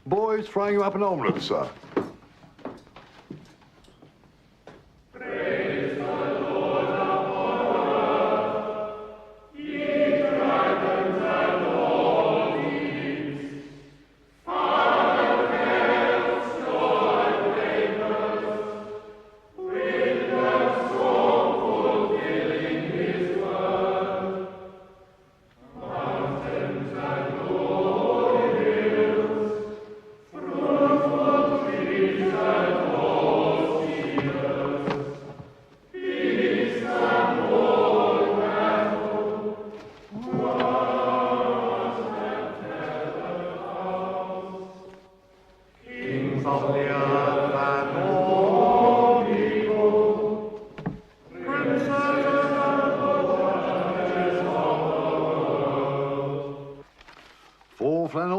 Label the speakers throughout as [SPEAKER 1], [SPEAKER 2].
[SPEAKER 1] Boys, throwing you up an omelette, sir.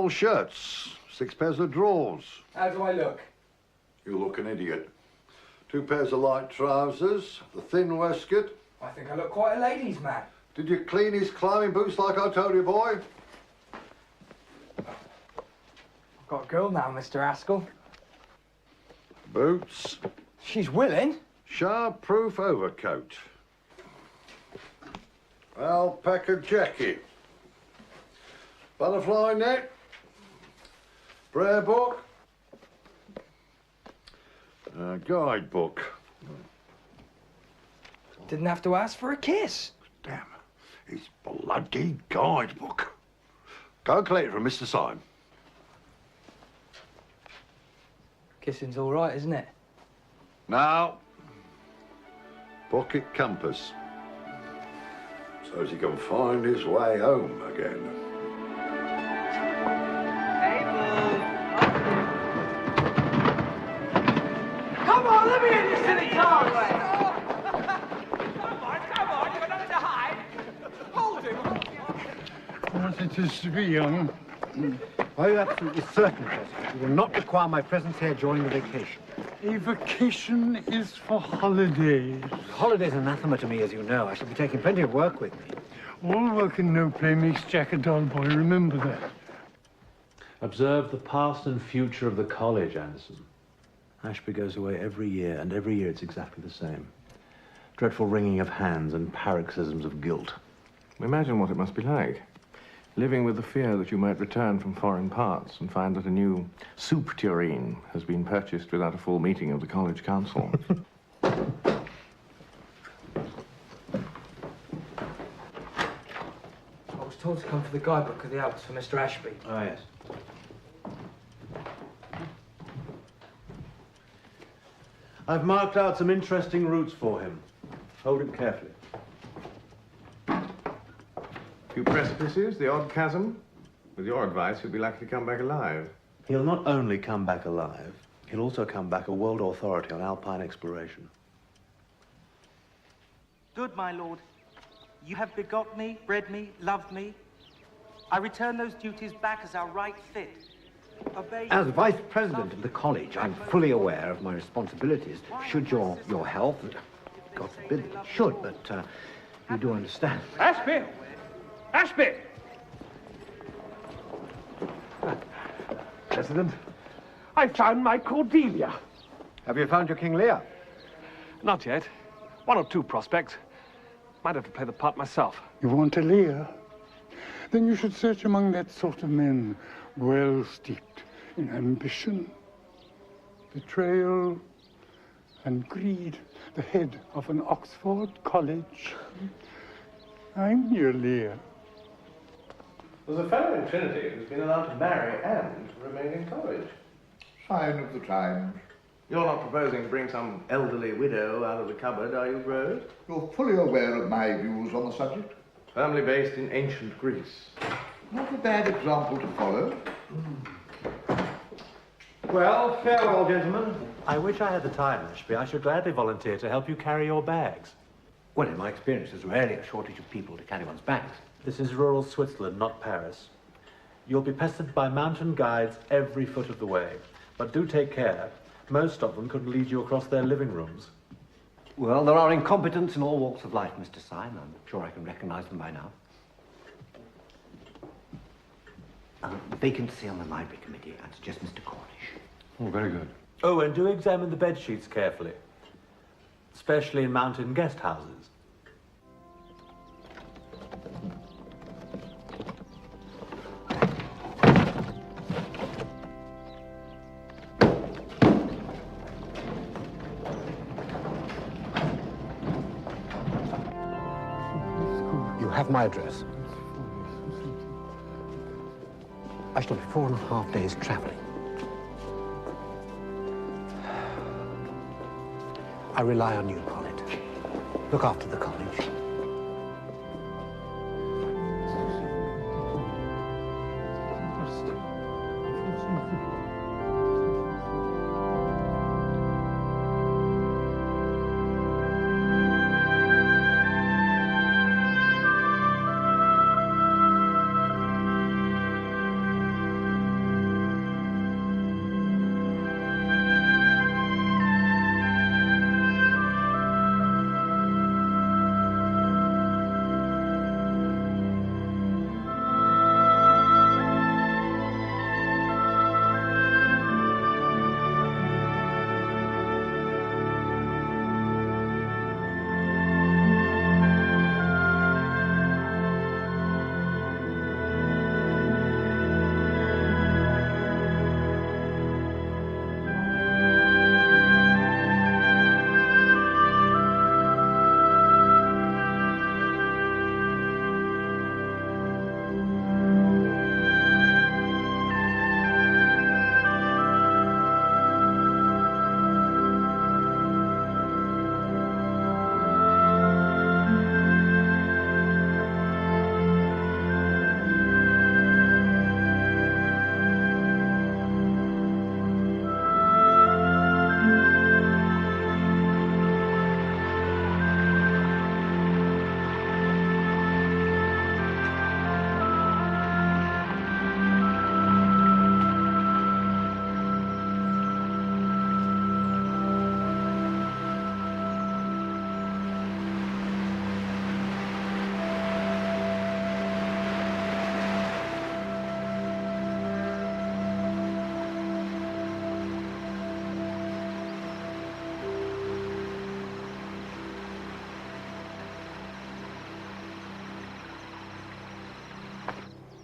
[SPEAKER 1] Shirts, 6 pairs of drawers.
[SPEAKER 2] How do I look?
[SPEAKER 1] You look an idiot. 2 pairs of light trousers, the thin waistcoat.
[SPEAKER 2] I think I look quite a ladies' man.
[SPEAKER 1] Did you clean his climbing boots like I told you, boy?
[SPEAKER 2] I've got a girl now, Mr. Haskell.
[SPEAKER 1] Boots.
[SPEAKER 2] She's willing.
[SPEAKER 1] Shower-proof overcoat. Alpaca jacket. Butterfly net. Prayer book. Guidebook.
[SPEAKER 2] Didn't have to ask for a kiss.
[SPEAKER 1] Damn. It's bloody guidebook. Go and collect it from Mr. Syme.
[SPEAKER 2] Kissing's all right, isn't it?
[SPEAKER 1] Now, pocket compass. So as he can find his way home again.
[SPEAKER 2] Come on, let me in, you silly clown!
[SPEAKER 3] Come on, you've got nothing to hide. Hold him.
[SPEAKER 4] What it is to be young.
[SPEAKER 5] Are you absolutely certain, President, you will not require my presence here during the vacation?
[SPEAKER 4] A vacation is for holidays.
[SPEAKER 5] Holidays are anathema to me, as you know. I shall be taking plenty of work with me.
[SPEAKER 4] All work and no play makes Jack a dull boy. Remember that.
[SPEAKER 6] Observe the past and future of the college, Anderson. Ashby goes away every year, and every year it's exactly the same. Dreadful wringing of hands and paroxysms of guilt.
[SPEAKER 7] Imagine what it must be like. Living with the fear that you might return from foreign parts and find that a new soup tureen has been purchased without a full meeting of the college council.
[SPEAKER 2] I was told to come for the guidebook of the Alps for Mr. Ashby.
[SPEAKER 6] Ah, yes. I've marked out some interesting routes for him. Hold it carefully.
[SPEAKER 7] Few precipices, the odd chasm. With your advice, he'll be likely to come back alive.
[SPEAKER 6] He'll not only come back alive, he'll also come back a world authority on alpine exploration.
[SPEAKER 8] Good, my lord. You have begot me, bred me, loved me. I return those duties back as our right fit. Obey
[SPEAKER 5] As Vice President of the college, I'm fully aware of my responsibilities. Should your health, God forbid that it should, but you do understand.
[SPEAKER 3] Ashby! Ashby!
[SPEAKER 4] President?
[SPEAKER 3] I found my Cordelia.
[SPEAKER 5] Have you found your King Lear?
[SPEAKER 3] Not yet. 1 or 2 prospects. Might have to play the part myself.
[SPEAKER 4] You want a Lear? Then you should search among that sort of men, well steeped in ambition, betrayal, and greed. The head of an Oxford college. I'm your Lear.
[SPEAKER 7] There's a fellow in Trinity who's been allowed to marry and remain in college.
[SPEAKER 1] Sign of the times.
[SPEAKER 7] You're not proposing to bring some elderly widow out of the cupboard, are you, Rose?
[SPEAKER 1] You're fully aware of my views on the subject.
[SPEAKER 7] Firmly based in ancient Greece.
[SPEAKER 1] Not a bad example to follow.
[SPEAKER 6] Well, farewell, gentlemen. I wish I had the time, Ashby. I should gladly volunteer to help you carry your bags.
[SPEAKER 5] Well, in my experience, there's rarely a shortage of people to carry one's bags.
[SPEAKER 6] This is rural Switzerland, not Paris. You'll be pestered by mountain guides every foot of the way. But do take care. Most of them couldn't lead you across their living rooms.
[SPEAKER 5] Well, there are incompetents in all walks of life, Mr. Syme. I'm sure I can recognize them by now. Vacancy on the library committee, and suggest Mr. Cornish.
[SPEAKER 6] Oh, very good.
[SPEAKER 9] Oh, and do examine the bed sheets carefully, especially in mountain guest houses.
[SPEAKER 5] You have my address. I shall be 4.5 days travelling. I rely on you, Colin. Look after the college.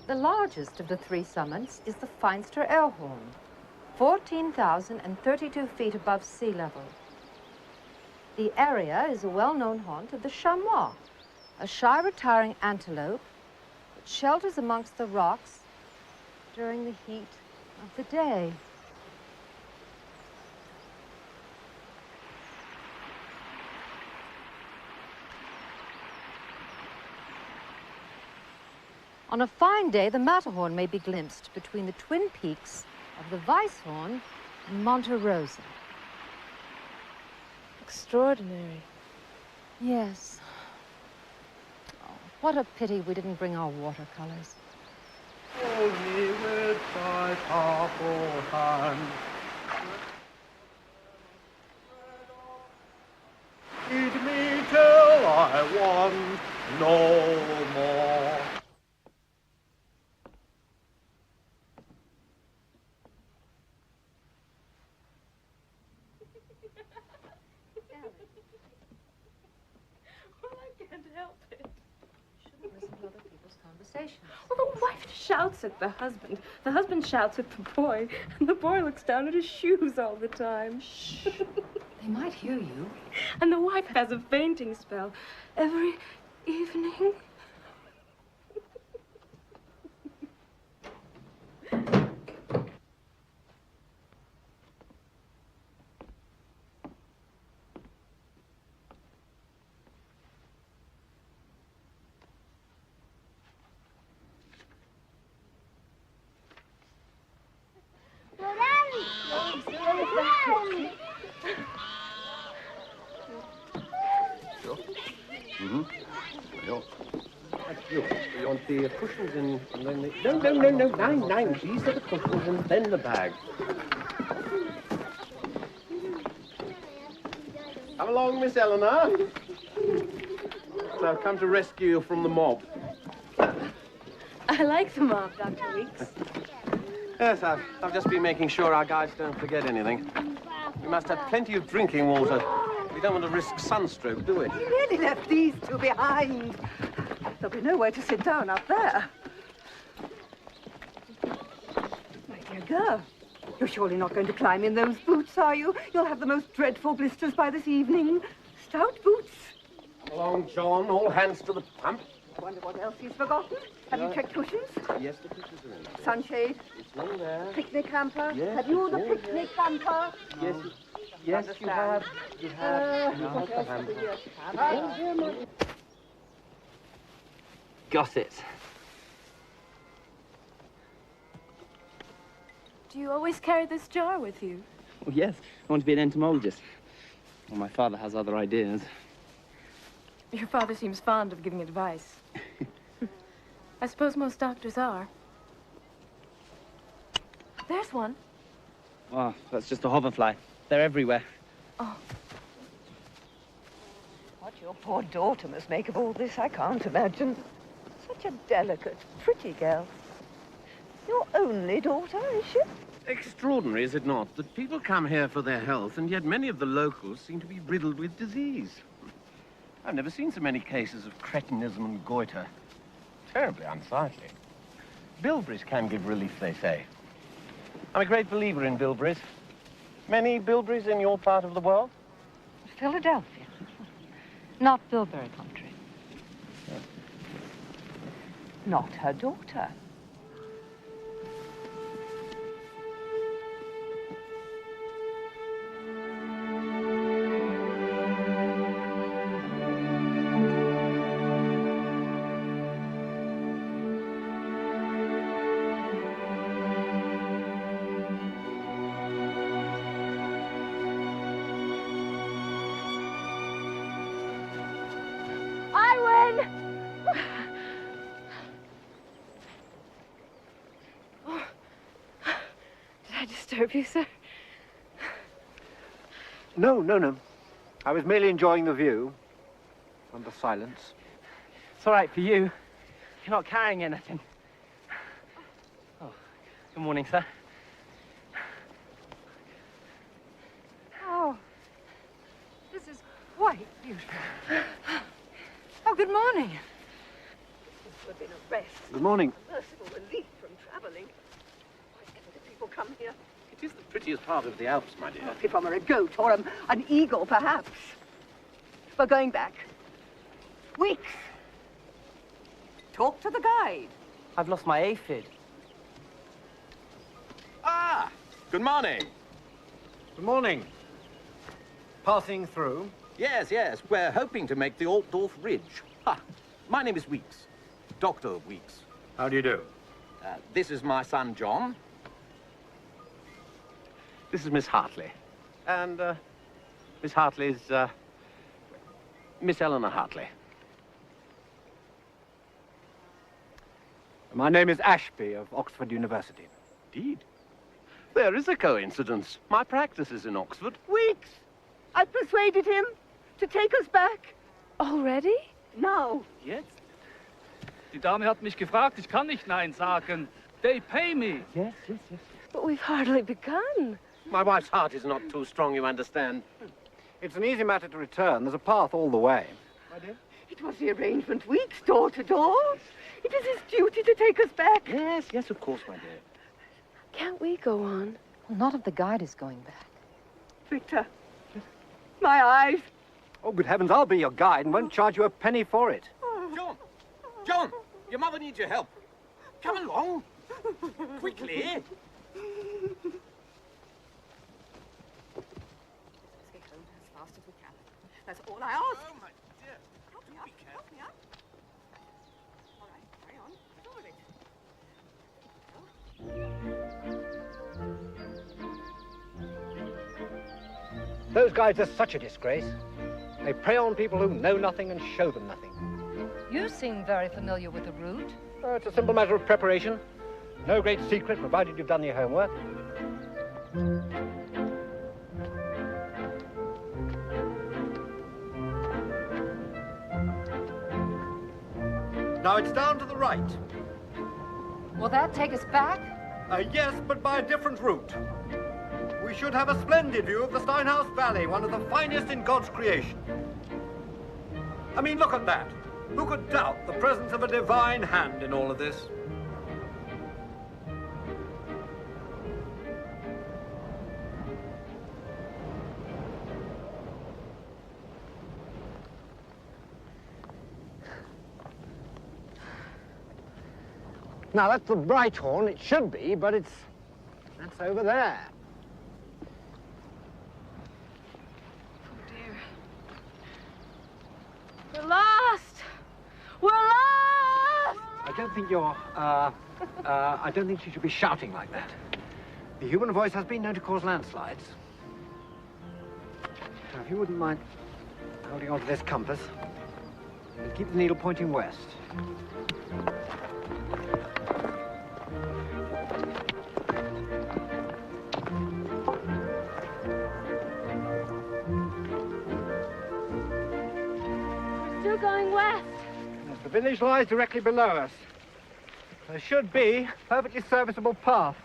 [SPEAKER 10] The largest of the three summits is the Feinster Airhorn, 14,032 feet above sea level. The area is a well-known haunt of the chamois, a shy retiring antelope that shelters amongst the rocks during the heat of the day. On a fine day, the Matterhorn may be glimpsed between the twin peaks of the Weisshorn and Monte Rosa.
[SPEAKER 11] Extraordinary.
[SPEAKER 10] Yes. Oh, what a pity we didn't bring our watercolors.
[SPEAKER 12] Only with thy powerful hand. Feed me till I want no more.
[SPEAKER 11] Well, the wife shouts at the husband shouts at the boy, and the boy looks down at his shoes all the time.
[SPEAKER 10] Shh. They might hear you.
[SPEAKER 11] And the wife has a fainting spell every evening.
[SPEAKER 13] You want the cushions and then the... No, nine. These are the cushions and then the bag. Come along, Miss Elinor. So I've come to rescue you from the mob.
[SPEAKER 11] I I like the mop, Dr. Weeks.
[SPEAKER 13] Yes, I've just been making sure our guides don't forget anything. We must have plenty of drinking water. We don't want to risk sunstroke, do we?
[SPEAKER 14] You really left these two behind. There'll be nowhere to sit down up there. My dear girl, you're surely not going to climb in those boots, are you? You'll have the most dreadful blisters by this evening. Stout boots.
[SPEAKER 13] Come along, John. All hands to the pump.
[SPEAKER 14] I wonder what else he's forgotten. Have you checked cushions?
[SPEAKER 13] Yes, the cushions are in there.
[SPEAKER 14] Sunshade?
[SPEAKER 13] It's in there.
[SPEAKER 14] Picnic hamper?
[SPEAKER 13] Yes,
[SPEAKER 14] have you
[SPEAKER 13] it's
[SPEAKER 14] the
[SPEAKER 13] all
[SPEAKER 14] picnic hamper?
[SPEAKER 13] Yes, yes, you have. You have. You
[SPEAKER 14] What
[SPEAKER 13] have
[SPEAKER 14] else
[SPEAKER 13] the
[SPEAKER 14] have
[SPEAKER 13] hamper.
[SPEAKER 14] we here?
[SPEAKER 2] Got it.
[SPEAKER 11] Do you always carry this jar with you?
[SPEAKER 2] Oh, yes. I want to be an entomologist. Well, my father has other ideas.
[SPEAKER 11] Your father seems fond of giving advice. I suppose most doctors are. There's one.
[SPEAKER 2] Oh, that's just a hoverfly. They're everywhere.
[SPEAKER 11] Oh.
[SPEAKER 14] What your poor daughter must make of all this, I can't imagine. Such a delicate, pretty girl. Your only daughter, is she?
[SPEAKER 13] Extraordinary, is it not, that people come here for their health, and yet many of the locals seem to be riddled with disease. I've never seen so many cases of cretinism and goiter. Terribly unsightly. Bilberries can give relief, they say. I'm a great believer in bilberries. Many bilberries in your part of the world?
[SPEAKER 10] Philadelphia. Not Bilberry country.
[SPEAKER 14] Not her daughter.
[SPEAKER 11] Disturb you, sir?
[SPEAKER 5] No, no, no. I was merely enjoying the view and the silence.
[SPEAKER 2] It's all right for you. You're not carrying anything. Oh, good morning, sir.
[SPEAKER 10] Oh, this is quite beautiful. Oh, good morning.
[SPEAKER 14] This would have been a rest.
[SPEAKER 5] Good morning.
[SPEAKER 14] A merciful relief from travelling. Why ever do people come here?
[SPEAKER 13] It is the prettiest part of the Alps, my dear.
[SPEAKER 14] If I were a goat or an eagle, perhaps. We're going back. Weeks. Talk to the guide.
[SPEAKER 2] I've lost my aphid.
[SPEAKER 13] Ah! Good morning.
[SPEAKER 5] Good morning. Passing through.
[SPEAKER 13] Yes, yes. We're hoping to make the Altdorf Ridge. Ha! My name is Weeks. Dr. Weeks.
[SPEAKER 5] How do you do?
[SPEAKER 13] This is my son, John. This is Miss Hartley. And, Miss Hartley's, Miss Elinor Hartley.
[SPEAKER 5] My name is Ashby of Oxford University.
[SPEAKER 13] Indeed. There is a coincidence. My practice is in Oxford.
[SPEAKER 14] Weeks. I persuaded him to take us back.
[SPEAKER 11] Already?
[SPEAKER 14] Now.
[SPEAKER 12] Jetzt? Die Dame hat mich gefragt, ich kann nicht Nein sagen. They pay me.
[SPEAKER 2] Yes, yes, yes.
[SPEAKER 11] But we've hardly begun.
[SPEAKER 13] My wife's heart is not too strong, you understand.
[SPEAKER 5] It's an easy matter to return. There's a path all the way.
[SPEAKER 13] My dear?
[SPEAKER 14] It was the arrangement, Weeks, door to door. It is his duty to take us back.
[SPEAKER 13] Yes, yes, of course, my dear.
[SPEAKER 11] Can't we go on?
[SPEAKER 10] Well, not if the guide is going back.
[SPEAKER 14] Victor, my eyes.
[SPEAKER 5] Oh, good heavens, I'll be your guide and won't charge you a penny for it.
[SPEAKER 13] John! John! Your mother needs your help. Come along. Quickly.
[SPEAKER 14] Let's get home as fast as we can. That's all I ask.
[SPEAKER 13] Oh, my dear.
[SPEAKER 14] Help me up. Help me up. All right, carry on. Get on with it.
[SPEAKER 5] Those guides are such a disgrace. They prey on people who know nothing and show them nothing.
[SPEAKER 10] You seem very familiar with the route.
[SPEAKER 5] It's a simple matter of preparation. No great secret, provided you've done your homework. Now it's down to the right.
[SPEAKER 10] Will that take us back?
[SPEAKER 15] Yes, but by a different route. We should have a splendid view of the Steinhaus Valley, one of the finest in God's creation. I mean, look at that. Who could doubt the presence of a divine hand in all of this?
[SPEAKER 5] Now, that's the Brighthorn. It should be, but that's over there.
[SPEAKER 11] We're lost! We're lost!
[SPEAKER 5] I don't think I don't think you should be shouting like that. The human voice has been known to cause landslides. Now, if you wouldn't mind holding on to this compass, and keep the needle pointing west.
[SPEAKER 11] Still going west.
[SPEAKER 5] The village lies directly below us. There should be a perfectly serviceable path.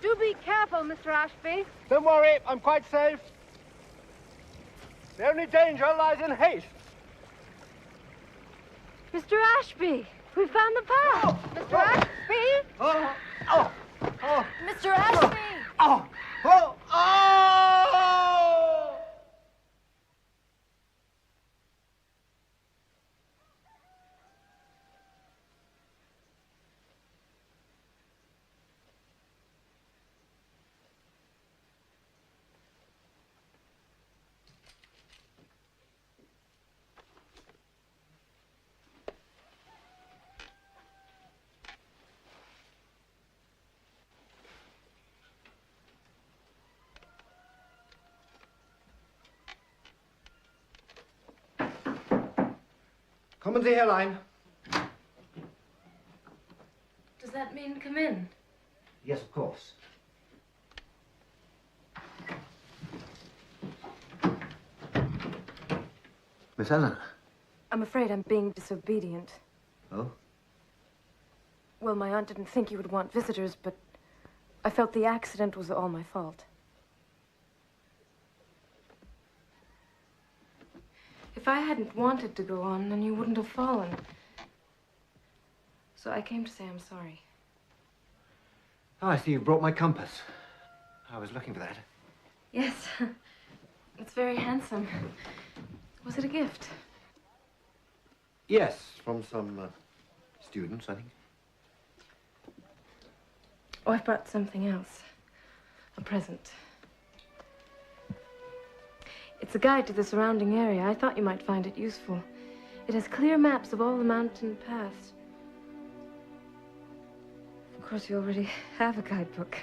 [SPEAKER 10] Do be careful, Mr. Ashby.
[SPEAKER 5] Don't worry, I'm quite safe. The only danger lies in haste.
[SPEAKER 11] Mr. Ashby, we found the path.
[SPEAKER 10] Mr. Ashby?
[SPEAKER 5] Oh!
[SPEAKER 10] Mr. Ashby!
[SPEAKER 5] Oh! Oh! Oh! Come and see Caroline.
[SPEAKER 11] Does that mean come in?
[SPEAKER 5] Yes, of course. Miss Elinor.
[SPEAKER 11] I'm afraid I'm being disobedient.
[SPEAKER 5] Oh?
[SPEAKER 11] Well, my aunt didn't think you would want visitors, but I felt the accident was all my fault. If I hadn't wanted to go on, then you wouldn't have fallen. So I came to say I'm sorry.
[SPEAKER 5] Oh, I see you've brought my compass. I was looking for that.
[SPEAKER 11] Yes, it's very handsome. Was it a gift?
[SPEAKER 5] Yes, from some students, I think.
[SPEAKER 11] Oh, I've brought something else. A present. It's a guide to the surrounding area. I thought you might find it useful. It has clear maps of all the mountain paths. Of course, you already have a guidebook.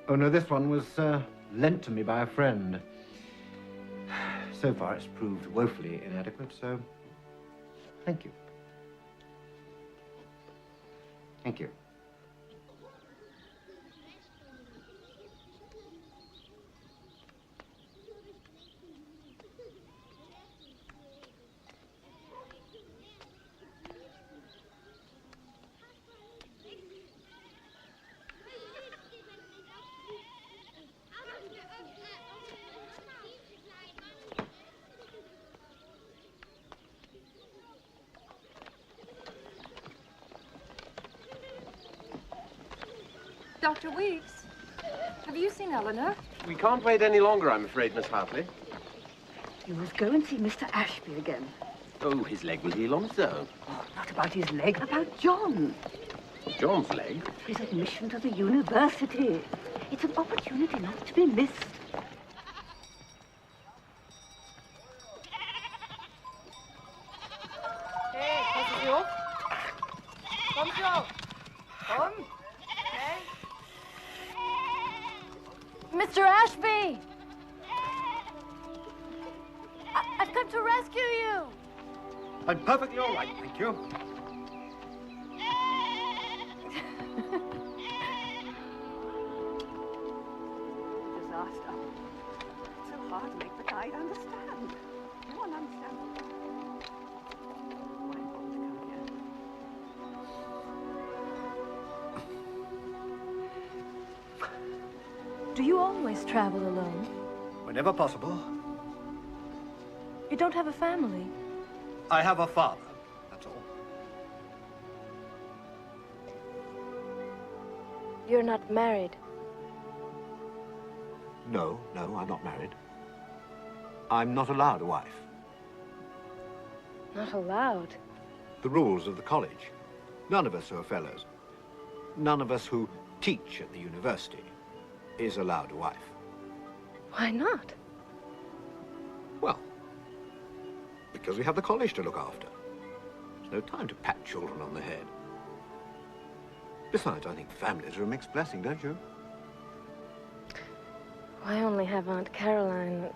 [SPEAKER 5] Oh, no, this one was lent to me by a friend. So far, it's proved woefully inadequate, so thank you. Thank you.
[SPEAKER 10] Dr. Weeks, have you seen Elinor?
[SPEAKER 13] We can't wait any longer, I'm afraid, Miss Hartley.
[SPEAKER 14] You must go and see Mr. Ashby again.
[SPEAKER 13] Oh, his leg will heal on its own.
[SPEAKER 14] Oh, not about his leg, about John.
[SPEAKER 13] John's leg?
[SPEAKER 14] His admission to the university. It's an opportunity not to be missed.
[SPEAKER 10] Hey, pass es auf. Komm schon. Komm. Okay. Mr. Ashby! I've come to rescue you!
[SPEAKER 15] I'm perfectly all right, thank you.
[SPEAKER 14] Disaster. It's so hard to make the guide understand. No one understands. Why not come here?
[SPEAKER 11] Do you always travel alone?
[SPEAKER 15] Whenever possible.
[SPEAKER 11] You don't have a family?
[SPEAKER 15] I have a father, that's all.
[SPEAKER 11] You're not married.
[SPEAKER 15] No, I'm not married. I'm not allowed a wife.
[SPEAKER 11] Not allowed?
[SPEAKER 15] The rules of the college. None of us who are fellows, none of us who teach at the university is allowed a wife.
[SPEAKER 11] Why not?
[SPEAKER 15] Well, because we have the college to look after. There's no time to pat children on the head. Besides, I think families are a mixed blessing, don't you?
[SPEAKER 11] I only have Aunt Caroline.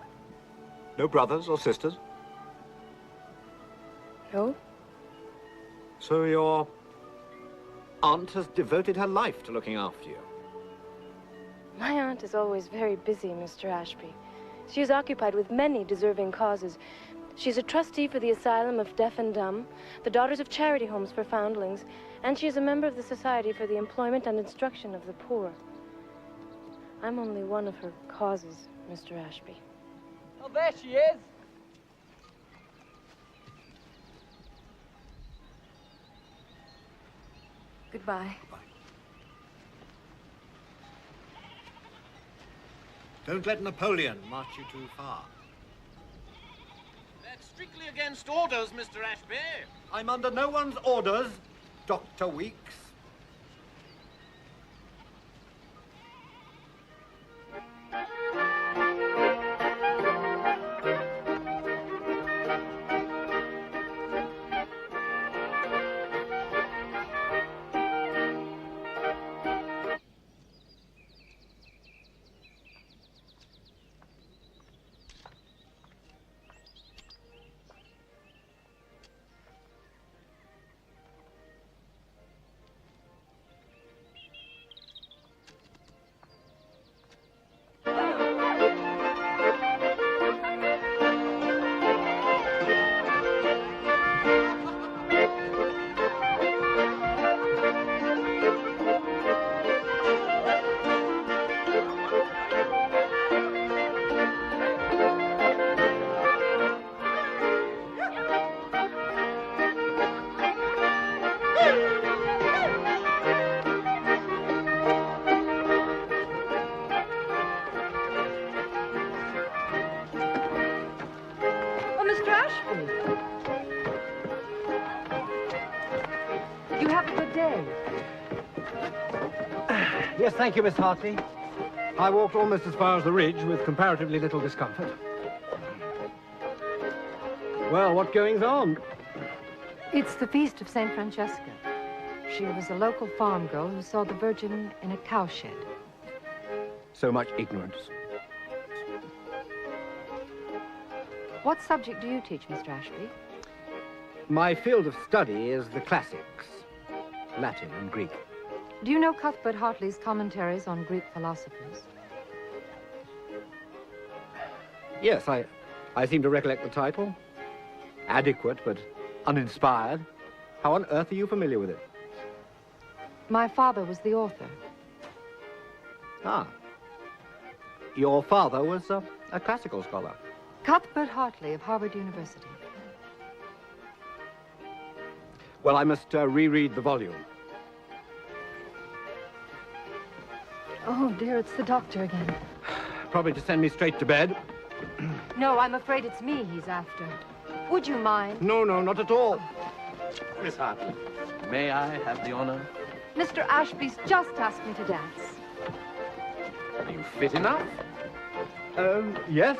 [SPEAKER 15] No brothers or sisters?
[SPEAKER 11] No?
[SPEAKER 15] So your aunt has devoted her life to looking after you?
[SPEAKER 11] My aunt is always very busy, Mr. Ashby. She is occupied with many deserving causes. She's a trustee for the Asylum of Deaf and Dumb, the Daughters of Charity Homes for Foundlings, and she is a member of the Society for the Employment and Instruction of the Poor. I'm only one of her causes, Mr. Ashby.
[SPEAKER 2] Oh, there she is.
[SPEAKER 11] Goodbye.
[SPEAKER 15] Don't let Napoleon march you too far.
[SPEAKER 13] That's strictly against orders, Mr. Ashby.
[SPEAKER 15] I'm under no one's orders, Dr. Weeks.
[SPEAKER 10] You have a good day.
[SPEAKER 5] Yes, thank you, Miss Hartley. I walked almost as far as the ridge with comparatively little discomfort. Well, what goings on?
[SPEAKER 10] It's the feast of St. Francesca. She was a local farm girl who saw the Virgin in a cowshed.
[SPEAKER 5] So much ignorance.
[SPEAKER 10] What subject do you teach, Mr. Ashby?
[SPEAKER 5] My field of study is the classics, Latin and Greek.
[SPEAKER 10] Do you know Cuthbert Hartley's commentaries on Greek philosophers?
[SPEAKER 5] Yes, I seem to recollect the title. Adequate, but uninspired. How on earth are you familiar with it?
[SPEAKER 10] My father was the author.
[SPEAKER 5] Ah. Your father was a classical scholar.
[SPEAKER 10] Cuthbert Hartley of Harvard University.
[SPEAKER 5] Well, I must reread the volume.
[SPEAKER 10] Oh, dear, it's the doctor again.
[SPEAKER 5] Probably to send me straight to bed.
[SPEAKER 10] No, I'm afraid it's me he's after. Would you mind?
[SPEAKER 5] No, not at all.
[SPEAKER 13] Miss Hartley, may I have the honor?
[SPEAKER 10] Mr. Ashby's just asked me to dance.
[SPEAKER 13] Are you fit enough?
[SPEAKER 5] Yes.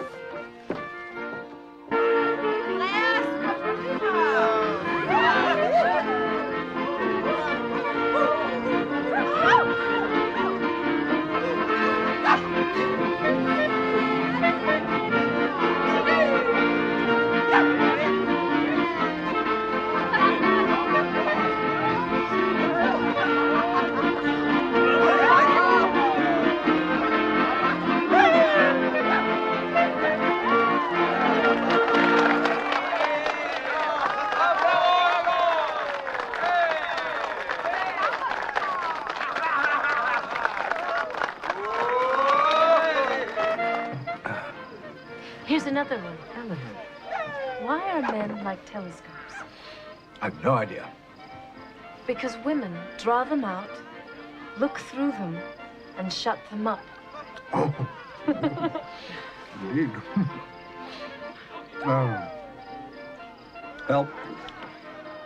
[SPEAKER 11] another one. Eleanor. Why are men like telescopes?
[SPEAKER 15] I've no idea.
[SPEAKER 11] Because women draw them out, look through them, and shut them up.
[SPEAKER 15] Indeed. Well,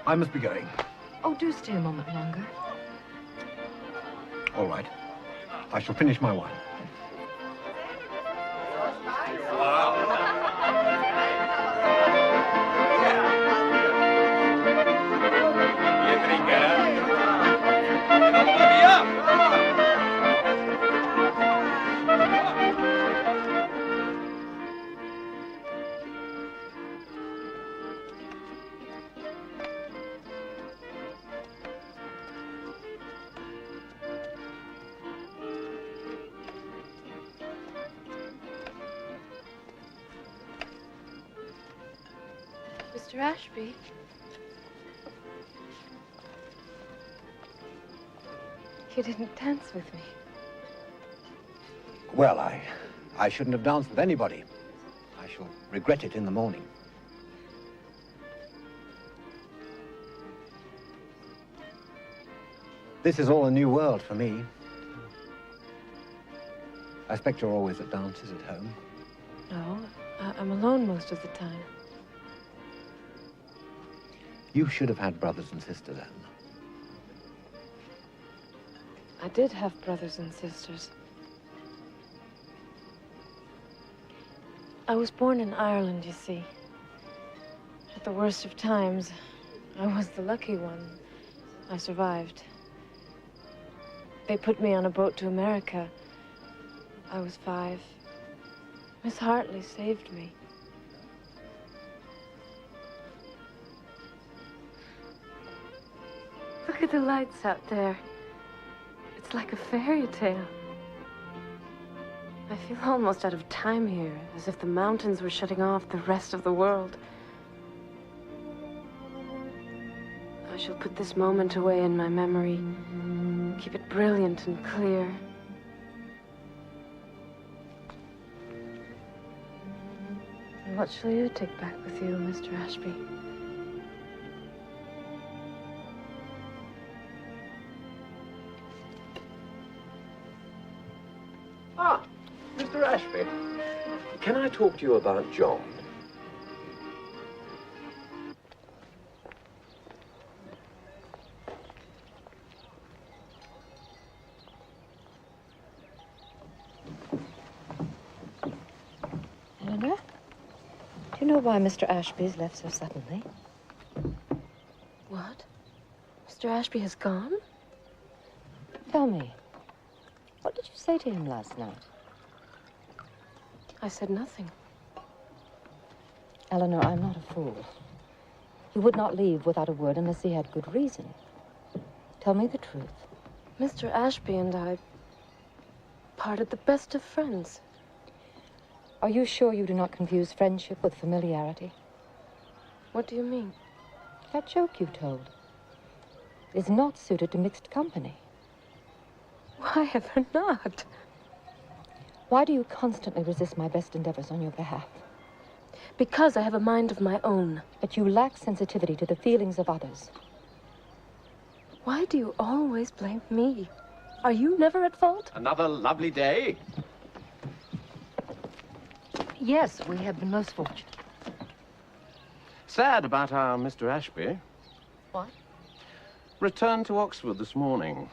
[SPEAKER 15] I must be going.
[SPEAKER 10] Oh, do stay a moment longer.
[SPEAKER 15] All right. I shall finish my wine.
[SPEAKER 11] Mr. Ashby. You didn't dance with me.
[SPEAKER 15] Well, I shouldn't have danced with anybody. I shall regret it in the morning. This is all a new world for me. I expect you're always at dances at home.
[SPEAKER 11] No, I'm alone most of the time.
[SPEAKER 15] You should have had brothers and sisters, Anne.
[SPEAKER 11] I did have brothers and sisters. I was born in Ireland, you see. At the worst of times, I was the lucky one. I survived. They put me on a boat to America. I was 5. Miss Hartley saved me. Look at the lights out there. It's like a fairy tale. I feel almost out of time here, as if the mountains were shutting off the rest of the world. I shall put this moment away in my memory, keep it brilliant and clear. And what shall you take back with you, Mr. Ashby?
[SPEAKER 13] Ah, Mr. Ashby, can I talk to you about John?
[SPEAKER 10] Eleanor, do you know why Mr. Ashby's left so suddenly?
[SPEAKER 11] What? Mr. Ashby has gone?
[SPEAKER 10] Tell me, what did you say to him last night?
[SPEAKER 11] I said nothing.
[SPEAKER 10] Eleanor, I'm not a fool. He would not leave without a word unless he had good reason. Tell me the truth.
[SPEAKER 11] Mr. Ashby and I parted the best of friends.
[SPEAKER 10] Are you sure you do not confuse friendship with familiarity?
[SPEAKER 11] What do you mean?
[SPEAKER 10] That joke you told is not suited to mixed company.
[SPEAKER 11] Why ever not?
[SPEAKER 10] Why do you constantly resist my best endeavors on your behalf?
[SPEAKER 11] Because I have a mind of my own.
[SPEAKER 10] But you lack sensitivity to the feelings of others.
[SPEAKER 11] Why do you always blame me? Are you never at fault?
[SPEAKER 13] Another lovely day.
[SPEAKER 10] Yes, we have been most fortunate.
[SPEAKER 13] Sad about our Mr. Ashby.
[SPEAKER 11] What?
[SPEAKER 13] Returned to Oxford this morning.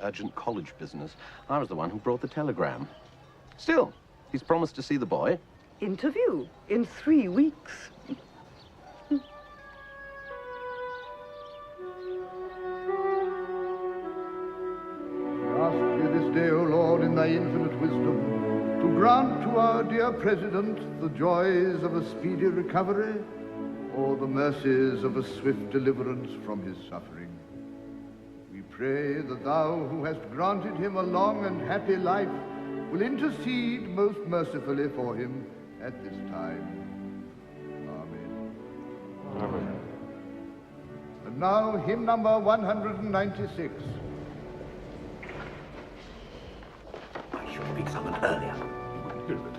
[SPEAKER 13] Urgent college business. I was the one who brought the telegram. Still, he's promised to see the boy.
[SPEAKER 14] Interview in 3 weeks.
[SPEAKER 1] Ask thee this day, O Lord, in thy infinite wisdom, to grant to our dear President the joys of a speedy recovery, or the mercies of a swift deliverance from his suffering. We pray that thou, who hast granted him a long and happy life, will intercede most mercifully for him at this time. Amen.
[SPEAKER 7] Amen.
[SPEAKER 1] And now, hymn number 196.
[SPEAKER 15] I should have been summoned earlier.
[SPEAKER 7] You wouldn't hear of it.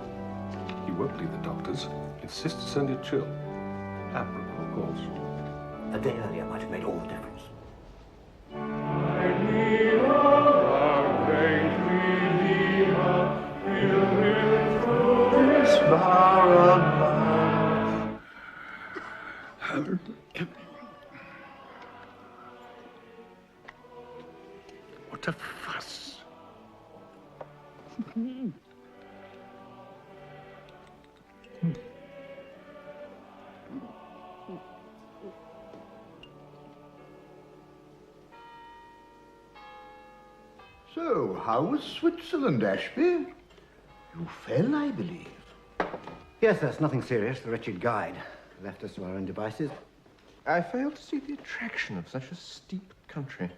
[SPEAKER 7] He
[SPEAKER 3] won't believe the doctors. Insist to send you chill. Admirable, of course.
[SPEAKER 5] A day earlier might have made all the difference.
[SPEAKER 7] What a fuss.
[SPEAKER 1] So, how was Switzerland, Ashby? You fell, I believe.
[SPEAKER 5] Yes, that's nothing serious. The wretched guide left us to our own devices.
[SPEAKER 7] I fail to see the attraction of such a steep country.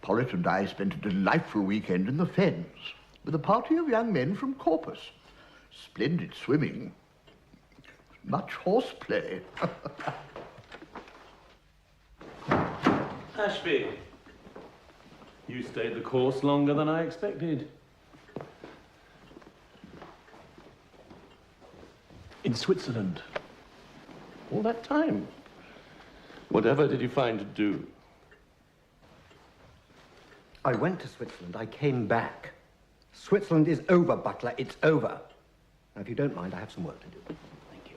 [SPEAKER 1] Pollitt and I spent a delightful weekend in the Fens with a party of young men from Corpus. Splendid swimming. Much horseplay.
[SPEAKER 6] Ashby, you stayed the course longer than I expected. In Switzerland. All that time. Whatever did you find to do?
[SPEAKER 5] I went to Switzerland. I came back. Switzerland is over, Butler. It's over. Now, if you don't mind, I have some work to do. Thank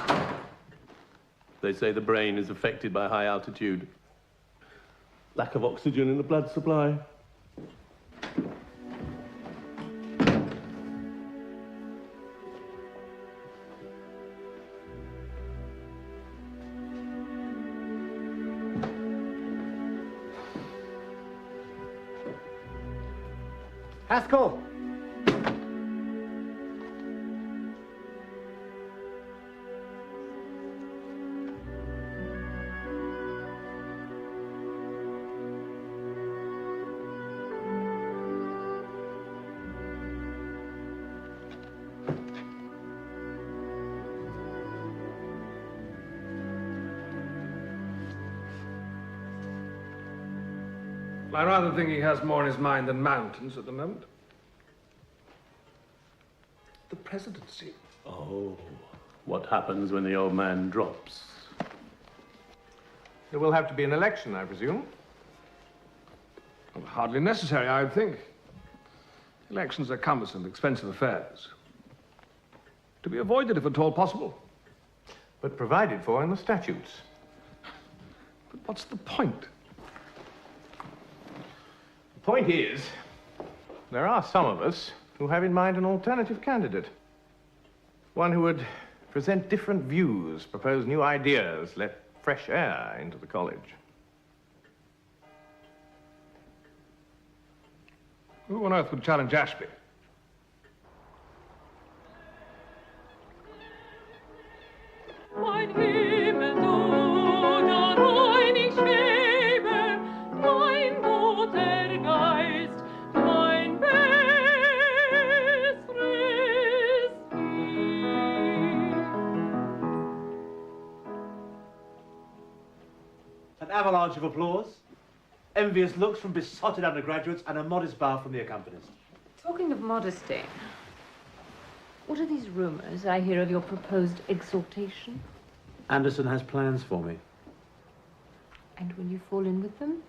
[SPEAKER 5] you.
[SPEAKER 6] They say the brain is affected by high altitude. Lack of oxygen in the blood supply.
[SPEAKER 5] Haskell!
[SPEAKER 3] I rather think he has more in his mind than mountains at the moment. The presidency.
[SPEAKER 6] Oh, what happens when the old man drops?
[SPEAKER 7] There will have to be an election, I presume.
[SPEAKER 3] Well, hardly necessary, I would think. Elections are cumbersome, expensive affairs. To be avoided if at all possible.
[SPEAKER 7] But provided for in the statutes.
[SPEAKER 3] But what's the point?
[SPEAKER 7] The point is, there are some of us who have in mind an alternative candidate. One who would present different views, propose new ideas, let fresh air into the college.
[SPEAKER 3] Who on earth would challenge Ashby?
[SPEAKER 16] Mein Himmel, du, da rein ich schwebe, mein guter Geist, mein besseres
[SPEAKER 9] An avalanche of applause, envious looks from besotted undergraduates, and a modest bow from the accompanist.
[SPEAKER 17] Talking of modesty, what are these rumors I hear of your proposed exaltation?
[SPEAKER 6] Anderson has plans for me.
[SPEAKER 17] And will you fall in with them?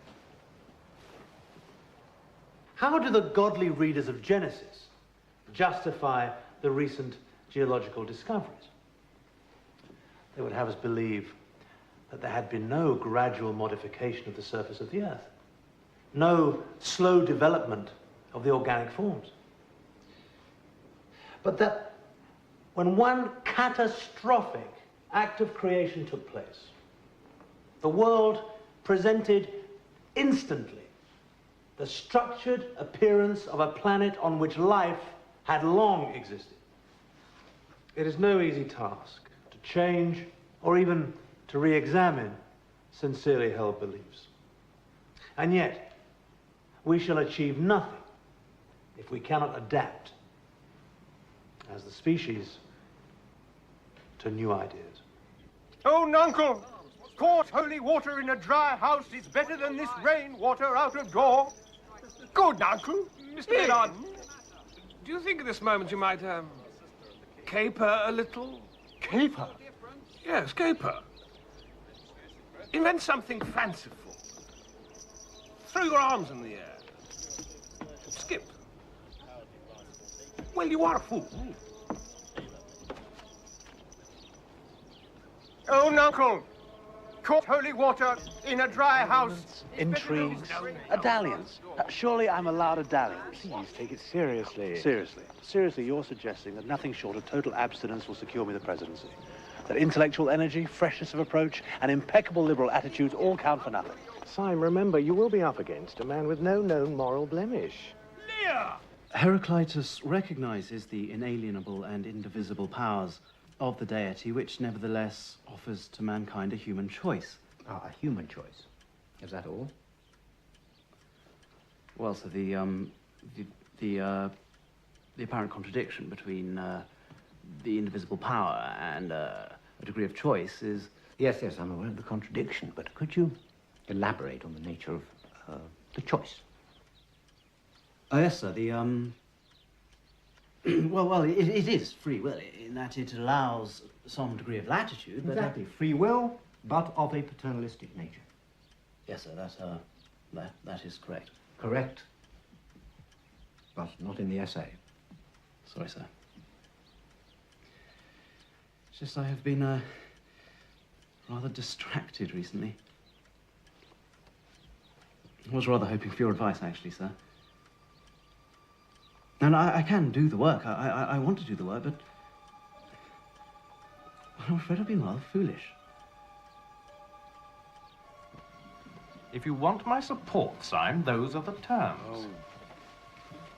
[SPEAKER 9] How do the godly readers of Genesis justify the recent geological discoveries? They would have us believe that there had been no gradual modification of the surface of the earth, no slow development of the organic forms, but that when one catastrophic act of creation took place, the world presented instantly the structured appearance of a planet on which life had long existed. It is no easy task to change or even to re-examine sincerely held beliefs. And yet, we shall achieve nothing if we cannot adapt as the species to new ideas.
[SPEAKER 15] Oh, nuncle! Caught holy water in a dry house is better than this rain water out of door. Good, Uncle.
[SPEAKER 3] Mr. Maynard, do you think at this moment you might, caper a little?
[SPEAKER 9] Caper?
[SPEAKER 3] Yes, caper. Invent something fanciful. Throw your arms in the air. Skip. Well, you are a fool.
[SPEAKER 15] Oh, Uncle. Caught holy water in a dry house.
[SPEAKER 6] Intrigues, a dalliance. Surely I'm allowed a dalliance. Please take it seriously. Seriously, you're suggesting that nothing short of total abstinence will secure me the presidency. That intellectual energy, freshness of approach, and impeccable liberal attitudes all count for nothing.
[SPEAKER 7] Syme, remember, you will be up against a man with no known moral blemish.
[SPEAKER 6] Heraclitus recognizes the inalienable and indivisible powers of the deity, which nevertheless offers to mankind a human choice.
[SPEAKER 5] Ah, a human choice. Is that all?
[SPEAKER 6] Well, so the apparent contradiction between the indivisible power and a degree of choice is...
[SPEAKER 5] Yes, I'm aware of the contradiction, but could you elaborate on the nature of the choice?
[SPEAKER 6] Oh, yes, sir, the, well, it is free will, in that it allows some degree of latitude, but...
[SPEAKER 5] Exactly, free will, but of a paternalistic nature.
[SPEAKER 6] Yes, sir, that is correct.
[SPEAKER 5] Correct, but not in the essay.
[SPEAKER 6] Sorry, sir. It's just I have been, rather distracted recently. I was rather hoping for your advice, actually, sir. And I can do the work. I want to do the work, but I'm afraid I've been rather foolish.
[SPEAKER 7] If you want my support, Syme, those are the terms.
[SPEAKER 6] Oh.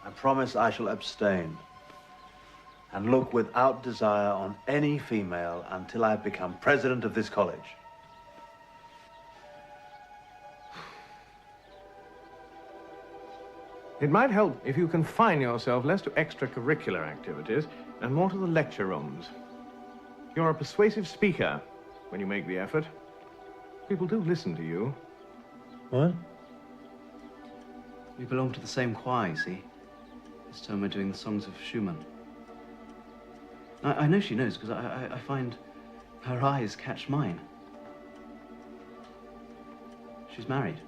[SPEAKER 6] I promise I shall abstain and look without desire on any female until I've become president of this college.
[SPEAKER 7] It might help if you confine yourself less to extracurricular activities and more to the lecture rooms. You're a persuasive speaker when you make the effort. People do listen to you.
[SPEAKER 6] What? We belong to the same choir, you see. This term we're doing the songs of Schumann. I know she knows, because I find her eyes catch mine. She's married.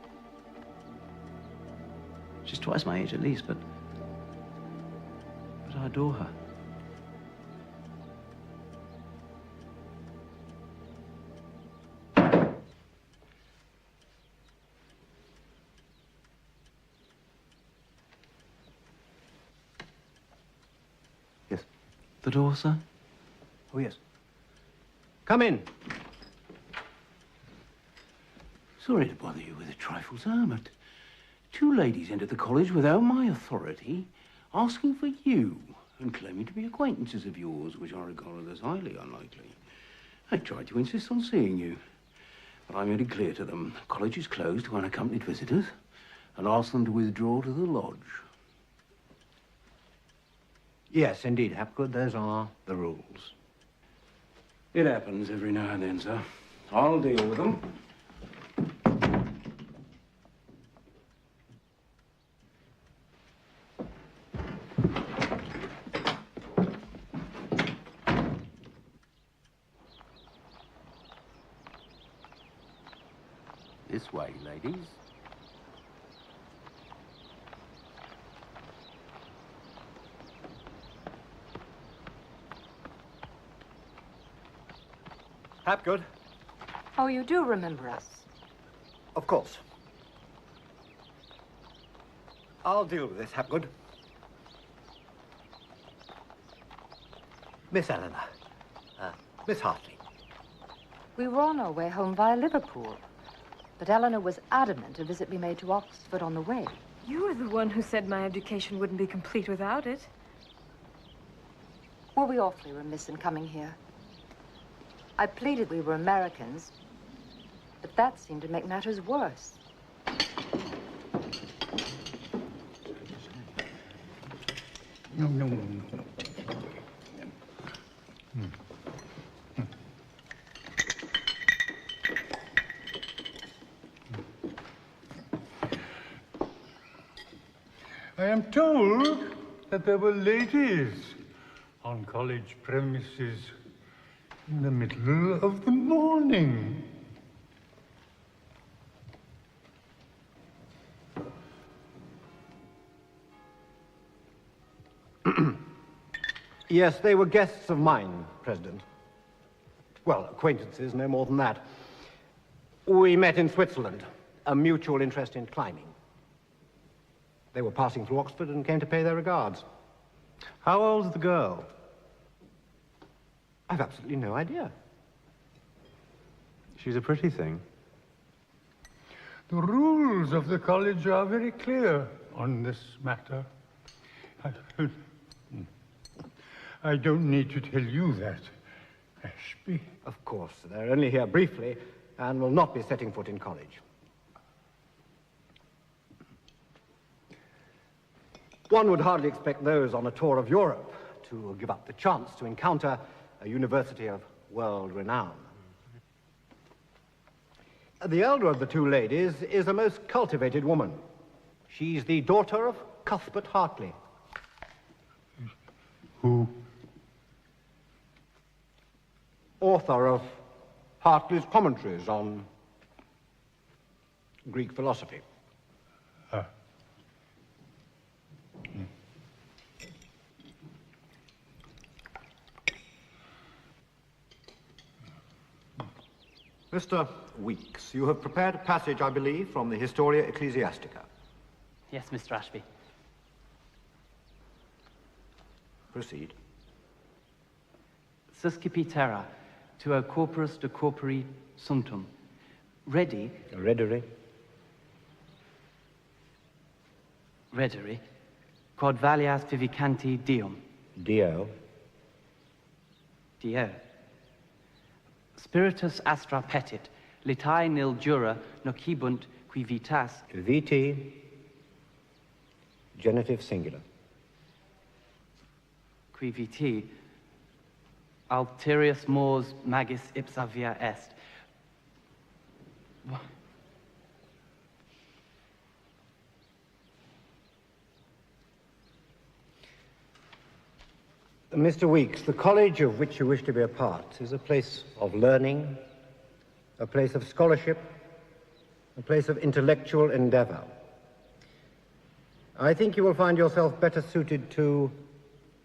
[SPEAKER 6] She's twice my age at least, but I adore her.
[SPEAKER 5] Yes.
[SPEAKER 6] The door, sir?
[SPEAKER 5] Oh, yes. Come in.
[SPEAKER 18] Sorry to bother you with a trifle, sir, but two ladies entered the college without my authority, asking for you and claiming to be acquaintances of yours, which I regard as highly unlikely. They tried to insist on seeing you, but I made it clear to them the college is closed to unaccompanied visitors and asked them to withdraw to the lodge.
[SPEAKER 5] Yes, indeed, Hapgood, those are the rules.
[SPEAKER 18] It happens every now and then, sir. I'll deal with them.
[SPEAKER 13] This way, ladies.
[SPEAKER 15] Hapgood.
[SPEAKER 10] Oh, you do remember us?
[SPEAKER 15] Of course. I'll deal with this, Hapgood. Miss Elinor. Miss Hartley.
[SPEAKER 10] We were on our way home via Liverpool, but Eleanor was adamant a visit be made to Oxford on the way.
[SPEAKER 11] You were the one who said my education wouldn't be complete without it.
[SPEAKER 10] Were we awfully remiss in coming here? I pleaded we were Americans, but that seemed to make matters worse.
[SPEAKER 4] No. I am told that there were ladies on college premises in the middle of the morning.
[SPEAKER 5] Yes, they were guests of mine, President. Well, acquaintances, no more than that. We met in Switzerland, a mutual interest in climbing. They were passing through Oxford and came to pay their regards.
[SPEAKER 7] How old's the girl?
[SPEAKER 5] I've absolutely no idea.
[SPEAKER 6] She's a pretty thing.
[SPEAKER 4] The rules of the college are very clear on this matter. I don't need to tell you that, Ashby.
[SPEAKER 5] Of course, they're only here briefly and will not be setting foot in college. One would hardly expect those on a tour of Europe to give up the chance to encounter a university of world renown. The elder of the two ladies is a most cultivated woman. She's the daughter of Cuthbert Hartley.
[SPEAKER 4] Who?
[SPEAKER 5] Author of Hartley's commentaries on Greek philosophy. Mr. Weeks, you have prepared a passage, I believe, from the Historia Ecclesiastica.
[SPEAKER 2] Yes, Mr. Ashby.
[SPEAKER 5] Proceed.
[SPEAKER 2] Suscipitera tuo corporus de corpori sumptum. Redi. Redere. Quod valias vivicanti Deum.
[SPEAKER 5] Dio.
[SPEAKER 2] Spiritus astra petit, litae nil jura nocibunt qui vitas.
[SPEAKER 5] Viti. Genitive singular.
[SPEAKER 2] Qui viti. Alterius mors magis ipsa via est.
[SPEAKER 5] Mr. Weeks, the college of which you wish to be a part is a place of learning, a place of scholarship, a place of intellectual endeavor. I think you will find yourself better suited to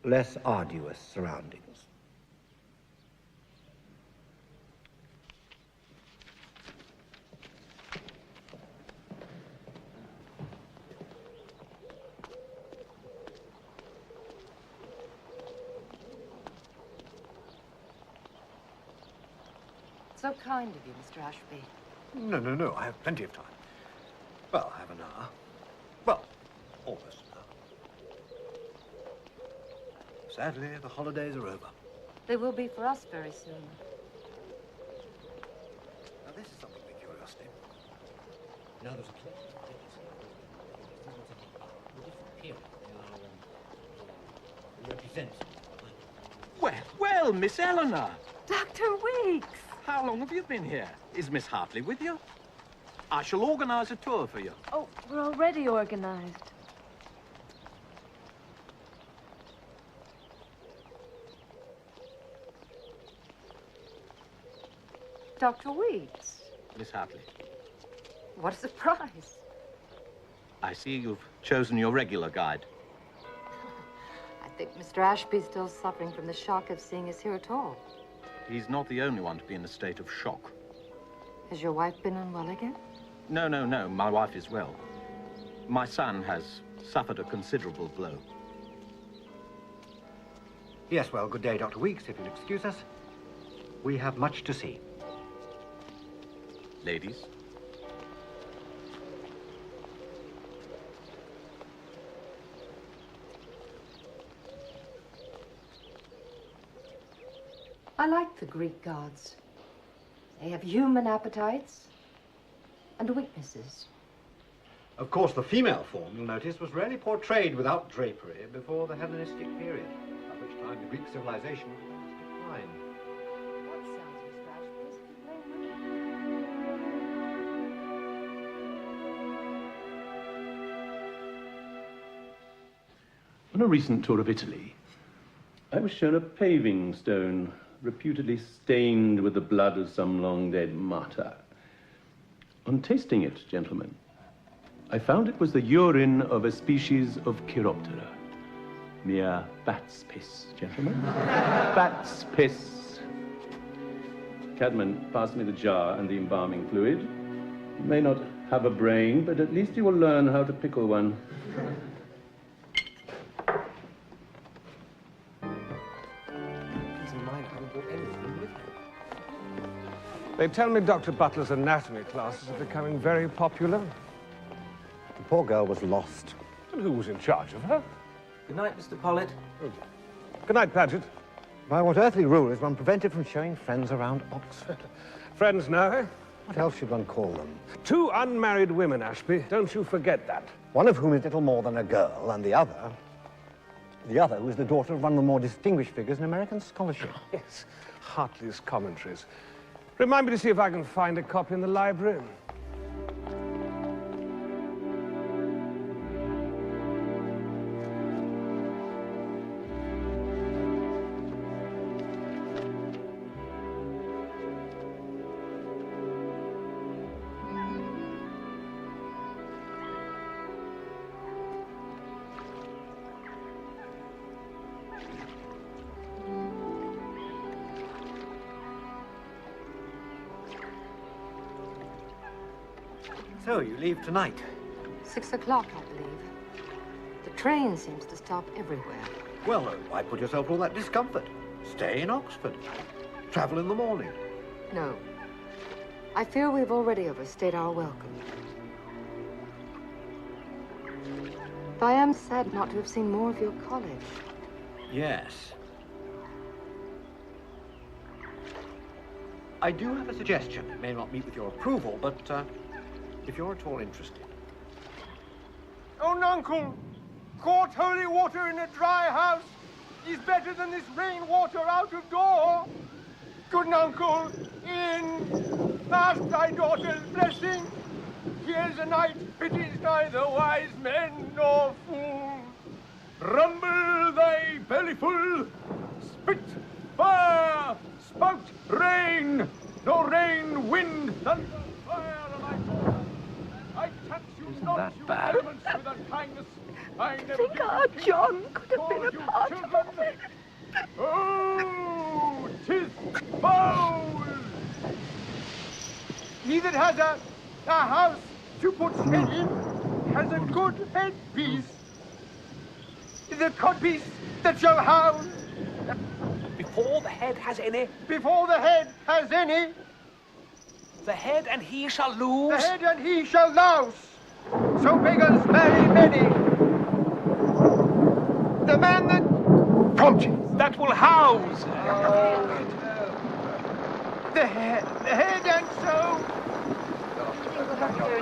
[SPEAKER 5] less arduous surroundings.
[SPEAKER 10] So kind of you, Mr. Ashby.
[SPEAKER 5] No, I have plenty of time. Well, I have an hour. Well, almost an hour. Sadly, the holidays are over.
[SPEAKER 10] They will be for us very soon.
[SPEAKER 5] Now, this is something of curiosity. Now, there's a place represents.
[SPEAKER 13] Well, Miss Elinor.
[SPEAKER 14] Dr. Weeks!
[SPEAKER 13] How long have you been here? Is Miss Hartley with you? I shall organize a tour for you.
[SPEAKER 11] Oh, we're already organized.
[SPEAKER 10] Dr. Weeks.
[SPEAKER 13] Miss Hartley,
[SPEAKER 10] What a surprise.
[SPEAKER 13] I see you've chosen your regular guide.
[SPEAKER 10] I think Mr. Ashby's still suffering from the shock of seeing us here at all.
[SPEAKER 13] He's not the only one to be in a state of shock.
[SPEAKER 10] Has your wife been unwell again?
[SPEAKER 13] No, my wife is well. My son has suffered a considerable blow.
[SPEAKER 5] Yes, well, good day, Dr. Weeks, if you'll excuse us. We have much to see.
[SPEAKER 13] Ladies.
[SPEAKER 10] I like the Greek gods. They have human appetites and weaknesses.
[SPEAKER 5] Of course, the female form, you'll notice, was rarely portrayed without drapery before the Hellenistic period, at which time the Greek civilization declined.
[SPEAKER 10] That sounds, Mr. Ashby, as if you blame women.
[SPEAKER 18] On a recent tour of Italy, I was shown a paving stone reputedly stained with the blood of some long-dead martyr. On tasting it, gentlemen, I found it was the urine of a species of Chiroptera. Mere bat's piss, gentlemen. Bat's piss. Cadman, pass me the jar and the embalming fluid. You may not have a brain, but at least you will learn how to pickle one.
[SPEAKER 3] They tell me Dr. Butler's anatomy classes are becoming very popular.
[SPEAKER 5] The poor girl was lost.
[SPEAKER 3] And who was in charge of her?
[SPEAKER 8] Good night, Mr. Pollitt.
[SPEAKER 3] Good night, Paget.
[SPEAKER 5] By what earthly rule is one prevented from showing friends around Oxford?
[SPEAKER 3] Friends now, eh?
[SPEAKER 5] What else should one call them?
[SPEAKER 3] 2 unmarried women, Ashby. Don't you forget that.
[SPEAKER 5] One of whom is little more than a girl, and the other who is the daughter of one of the more distinguished figures in American scholarship.
[SPEAKER 3] Yes, Hartley's commentaries. Remind me to see if I can find a copy in the library.
[SPEAKER 15] So, you leave tonight?
[SPEAKER 10] 6 o'clock, I believe. The train seems to stop everywhere.
[SPEAKER 15] Well, why put yourself to all that discomfort? Stay in Oxford. Travel in the morning.
[SPEAKER 10] No. I fear we've already overstayed our welcome. But I am sad not to have seen more of your college.
[SPEAKER 15] Yes. I do have a suggestion. It may not meet with your approval, but if you're at all interested.
[SPEAKER 19] Oh, Nuncle, quart holy water in a dry house is better than this rainwater out of door. Good Nuncle, in, ask thy daughter's blessing. Here's a night pities neither wise men nor fools. Rumble thy belly full, spit, fire, spout, rain, no rain, wind, thunder, fire, and I call. I tax you not,
[SPEAKER 13] that
[SPEAKER 19] you
[SPEAKER 13] bad?
[SPEAKER 19] elements, with unkindness. I never
[SPEAKER 14] think
[SPEAKER 19] did
[SPEAKER 14] our
[SPEAKER 19] this
[SPEAKER 14] John could have
[SPEAKER 19] for
[SPEAKER 14] been a
[SPEAKER 19] you
[SPEAKER 14] part
[SPEAKER 19] children.
[SPEAKER 14] of it.
[SPEAKER 19] Oh, 'tis foul! He that has a house to put head in has a good headpiece. The codpiece that shall house.
[SPEAKER 20] Before the head has any,
[SPEAKER 19] Before the head has any,
[SPEAKER 20] the head and he shall lose.
[SPEAKER 19] the head and he shall louse. So beggars marry many. The man that prompt you,
[SPEAKER 20] that will house.
[SPEAKER 19] The head and so.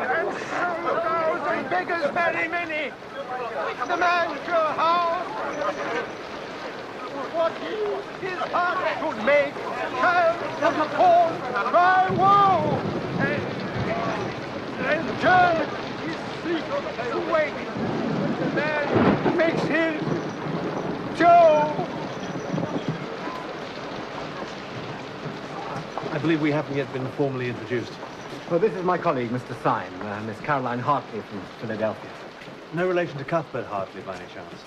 [SPEAKER 19] And so goes and beggars marry many. The man shall house. What his heart could make, child of the poor, cry woe. And turn his sleep to wake. The man makes his Joe.
[SPEAKER 6] I believe we haven't yet been formally introduced.
[SPEAKER 5] Well, this is my colleague, Mr. Syme, Miss Caroline Hartley from Philadelphia.
[SPEAKER 6] No relation to Cuthbert Hartley, by any chance?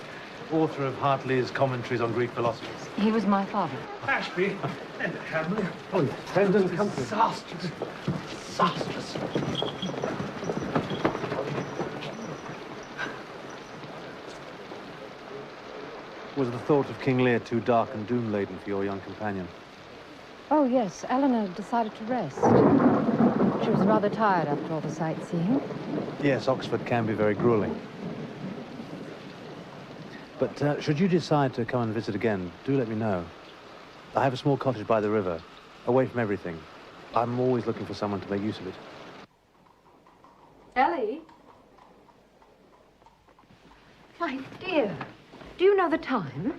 [SPEAKER 6] Author of Hartley's Commentaries on Greek Philosophy.
[SPEAKER 10] He was my father.
[SPEAKER 20] Ashby, and Hamley.
[SPEAKER 5] Oh, yes. Brendan, come to
[SPEAKER 20] Disastrous. Disastrous.
[SPEAKER 6] Was the thought of King Lear too dark and doom-laden for your young companion?
[SPEAKER 10] Oh, yes. Eleanor decided to rest. She was rather tired after all the sightseeing.
[SPEAKER 6] Yes, Oxford can be very grueling. But should you decide to come and visit again, do let me know. I have a small cottage by the river, away from everything. I'm always looking for someone to make use of it.
[SPEAKER 10] Ellie? My dear, do you know the time?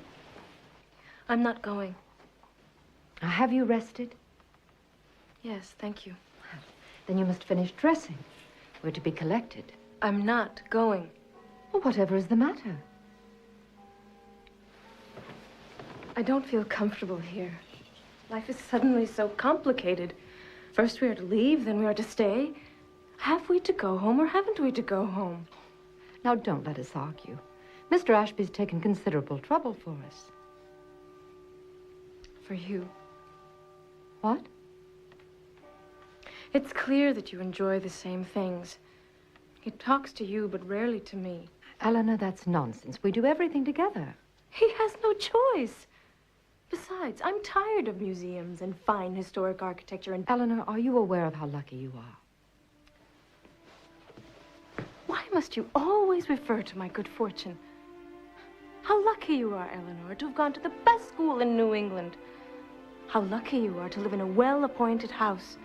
[SPEAKER 11] I'm not going.
[SPEAKER 10] Have you rested?
[SPEAKER 11] Yes, thank you.
[SPEAKER 10] Then you must finish dressing. We're to be collected.
[SPEAKER 11] I'm not going.
[SPEAKER 10] Well, whatever is the matter?
[SPEAKER 11] I don't feel comfortable here. Life is suddenly so complicated. First we are to leave, then we are to stay. Have we to go home or haven't we to go home?
[SPEAKER 10] Now, don't let us argue. Mr. Ashby's taken considerable trouble for us.
[SPEAKER 11] For you.
[SPEAKER 10] What?
[SPEAKER 11] It's clear that you enjoy the same things. He talks to you, but rarely to me.
[SPEAKER 10] Eleanor, that's nonsense. We do everything together.
[SPEAKER 11] He has no choice. Besides, I'm tired of museums and fine historic architecture and...
[SPEAKER 10] Eleanor, are you aware of how lucky you are?
[SPEAKER 11] Why must you always refer to my good fortune? How lucky you are, Eleanor, to have gone to the best school in New England. How lucky you are to live in a well-appointed house.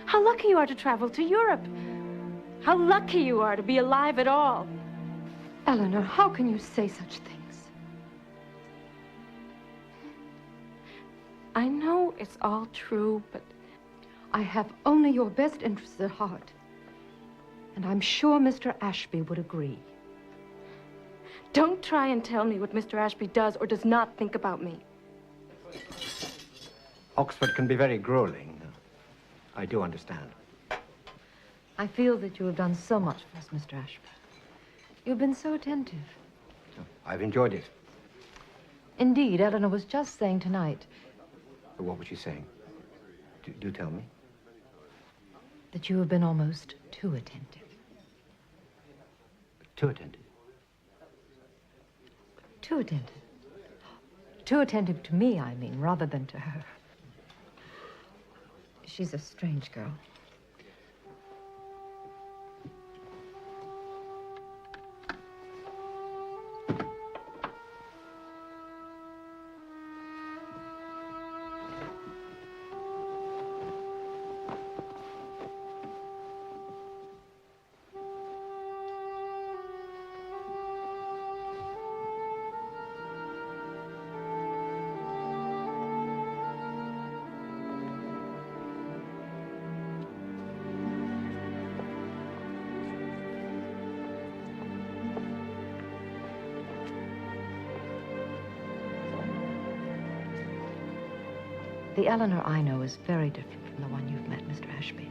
[SPEAKER 11] How lucky you are to travel to Europe. How lucky you are to be alive at all.
[SPEAKER 10] Eleanor, how can you say such things?
[SPEAKER 11] I know it's all true, but...
[SPEAKER 10] I have only your best interests at heart. And I'm sure Mr. Ashby would agree.
[SPEAKER 11] Don't try and tell me what Mr. Ashby does or does not think about me.
[SPEAKER 5] Oxford can be very grueling. I do understand.
[SPEAKER 10] I feel that you have done so much for us, Mr. Ashby. You've been so attentive.
[SPEAKER 5] I've enjoyed it.
[SPEAKER 10] Indeed, Eleanor was just saying tonight...
[SPEAKER 5] What was she saying? Do tell me.
[SPEAKER 10] That you have been almost too attentive.
[SPEAKER 5] Too attentive?
[SPEAKER 10] Too attentive. Too attentive to me, I mean, rather than to her. She's a strange girl. The Eleanor I know is very different from the one you've met, Mr. Ashby.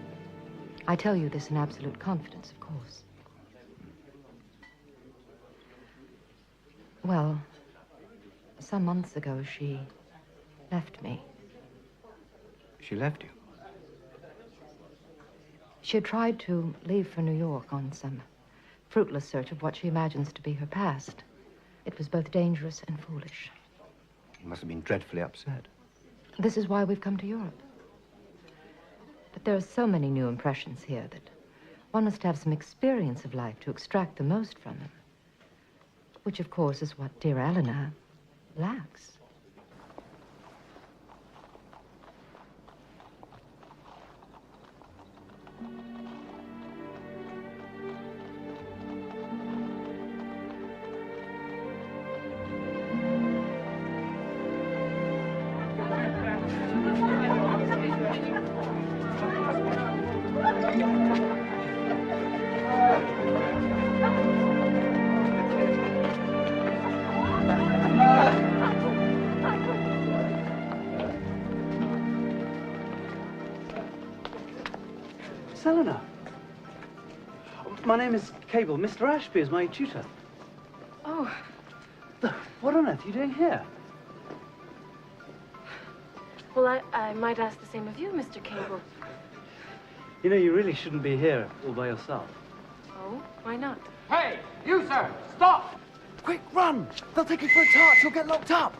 [SPEAKER 10] I tell you this in absolute confidence, of course. Well, some months ago, she left me.
[SPEAKER 5] She left you?
[SPEAKER 10] She had tried to leave for New York on some fruitless search of what she imagines to be her past. It was both dangerous and foolish.
[SPEAKER 5] You must have been dreadfully upset.
[SPEAKER 10] This is why we've come to Europe. But there are so many new impressions here that one must have some experience of life to extract the most from them. Which, of course, is what dear Eleanor lacks.
[SPEAKER 9] Miss Elinor. My name is Cable. Mr. Ashby is my tutor.
[SPEAKER 11] Oh.
[SPEAKER 9] What on earth are you doing here?
[SPEAKER 11] Well, I might ask the same of you, Mr. Cable.
[SPEAKER 9] You know, you really shouldn't be here all by yourself.
[SPEAKER 11] Oh? Why not?
[SPEAKER 19] Hey, you, sir, stop!
[SPEAKER 20] Quick, run! They'll take you for a torch. You'll get locked up.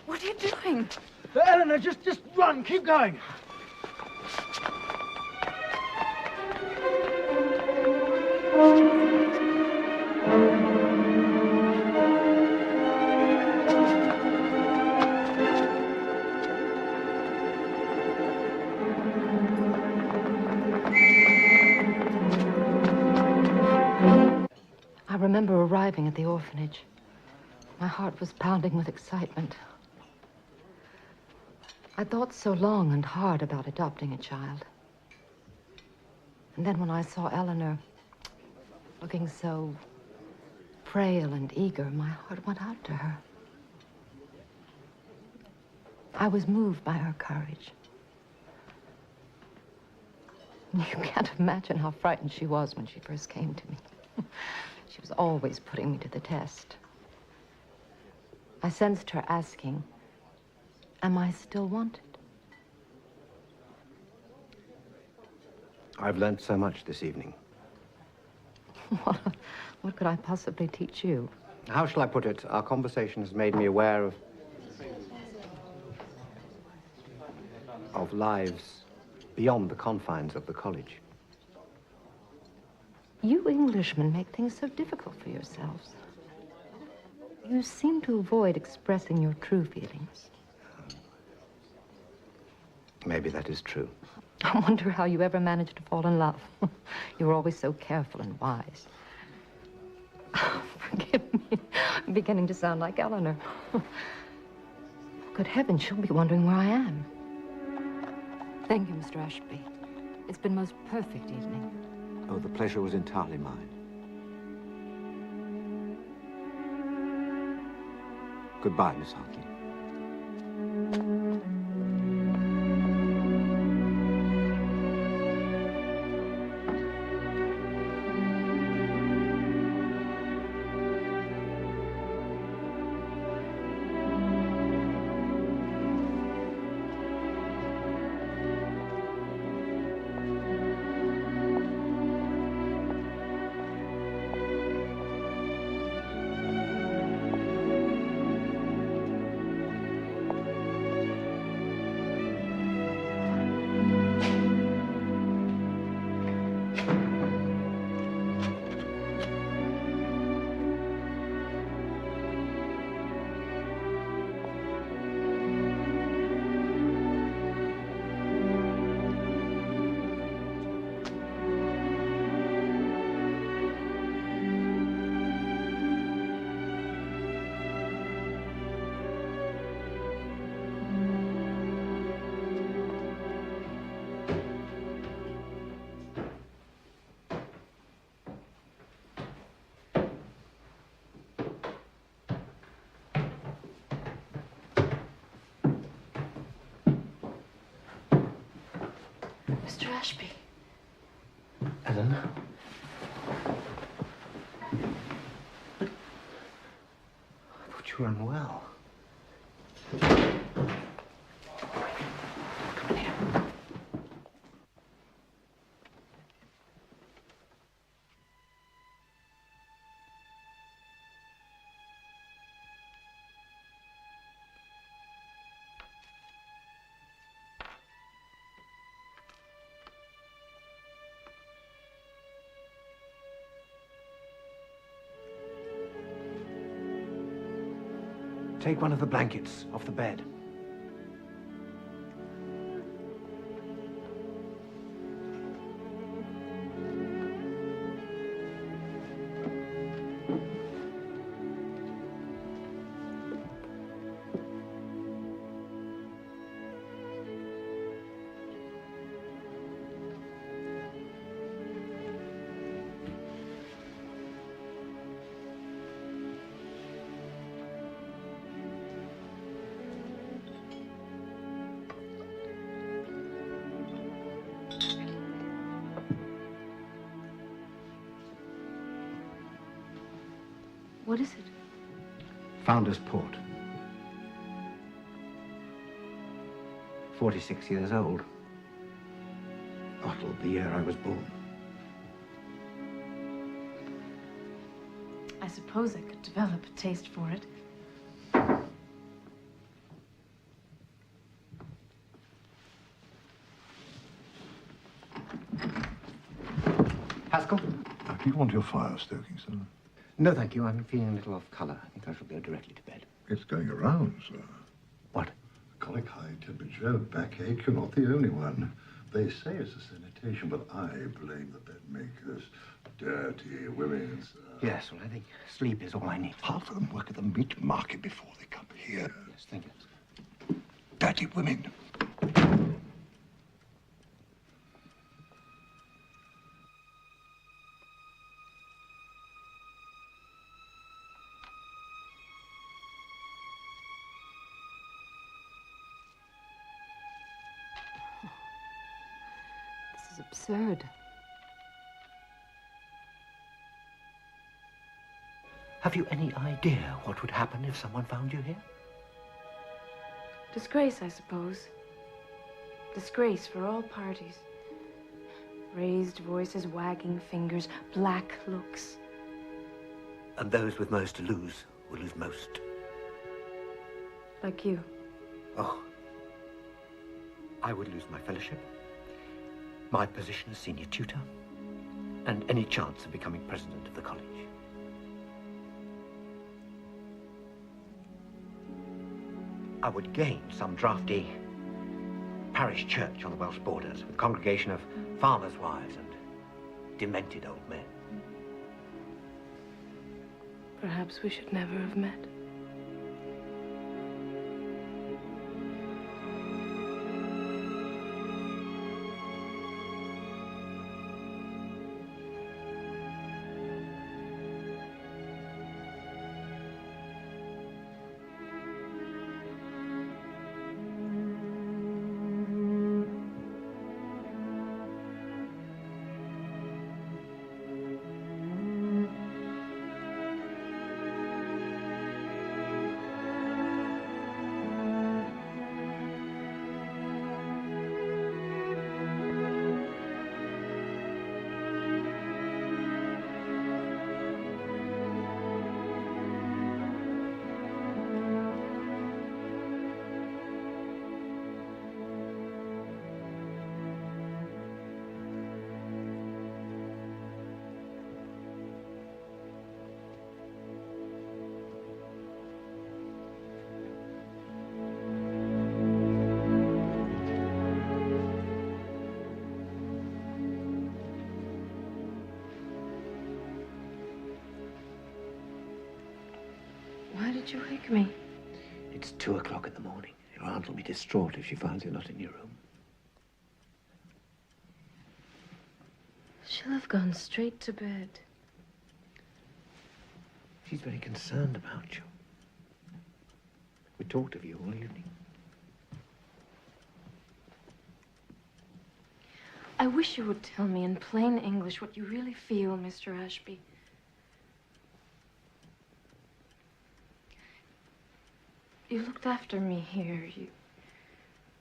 [SPEAKER 11] What are you doing?
[SPEAKER 20] Eleanor, just run. Keep going.
[SPEAKER 10] remember arriving at the orphanage. My heart was pounding with excitement. I thought so long and hard about adopting a child. And then when I saw Elinor looking so frail and eager, my heart went out to her. I was moved by her courage. You can't imagine how frightened she was when she first came to me. She was always putting me to the test. I sensed her asking, am I still wanted?
[SPEAKER 5] I've learned so much this evening.
[SPEAKER 10] What could I possibly teach you?
[SPEAKER 5] How shall I put it? Our conversation has made me aware of lives beyond the confines of the college.
[SPEAKER 10] You Englishmen make things so difficult for yourselves. You seem to avoid expressing your true feelings.
[SPEAKER 5] Maybe that is true.
[SPEAKER 10] I wonder how you ever managed to fall in love. You were always so careful and wise. Forgive me. I'm beginning to sound like Elinor. Good heavens, she'll be wondering where I am. Thank you, Mr. Ashby. It's been a most perfect evening.
[SPEAKER 5] Oh, the pleasure was entirely mine. Goodbye, Miss Hartley.
[SPEAKER 11] Mr. Ashby.
[SPEAKER 6] Elinor? I thought you were unwell. Come here.
[SPEAKER 5] Take one of the blankets off the bed.
[SPEAKER 10] What is it?
[SPEAKER 5] Founder's Port. 46 years old. Bottled the year I was born.
[SPEAKER 17] I suppose I could develop a taste for it.
[SPEAKER 5] Haskell?
[SPEAKER 1] Do you want your fire stoking, sir?
[SPEAKER 5] No, thank you. I'm feeling a little off colour. I think I shall go directly to bed.
[SPEAKER 1] It's going around, sir.
[SPEAKER 5] What?
[SPEAKER 1] Colic, high temperature, backache. You're not the only one. They say it's a sedative.
[SPEAKER 21] reputation, but I blame that make us dirty women, sir.
[SPEAKER 5] Yes, well, I think sleep is all I need.
[SPEAKER 21] Half of them work at the meat market before they come here.
[SPEAKER 5] Yes, thank you.
[SPEAKER 21] Dirty women.
[SPEAKER 10] This is absurd.
[SPEAKER 5] Have you any idea what would happen if someone found you here?
[SPEAKER 11] Disgrace, I suppose. Disgrace for all parties. Raised voices, wagging fingers, black looks.
[SPEAKER 5] And those with most to lose will lose most.
[SPEAKER 11] Like you.
[SPEAKER 5] Oh. I would lose my fellowship, my position as senior tutor, and any chance of becoming president of the college. I would gain some drafty parish church on the Welsh borders with a congregation of farmers' wives and demented old men.
[SPEAKER 11] Perhaps we should never have met. Why did you wake me?
[SPEAKER 5] It's 2 o'clock in the morning. Your aunt will be distraught if she finds you're not in your room.
[SPEAKER 11] She'll have gone straight to bed.
[SPEAKER 5] She's very concerned about you. We talked of you all evening.
[SPEAKER 11] I wish you would tell me in plain English what you really feel, Mr. Ashby. You looked after me here. You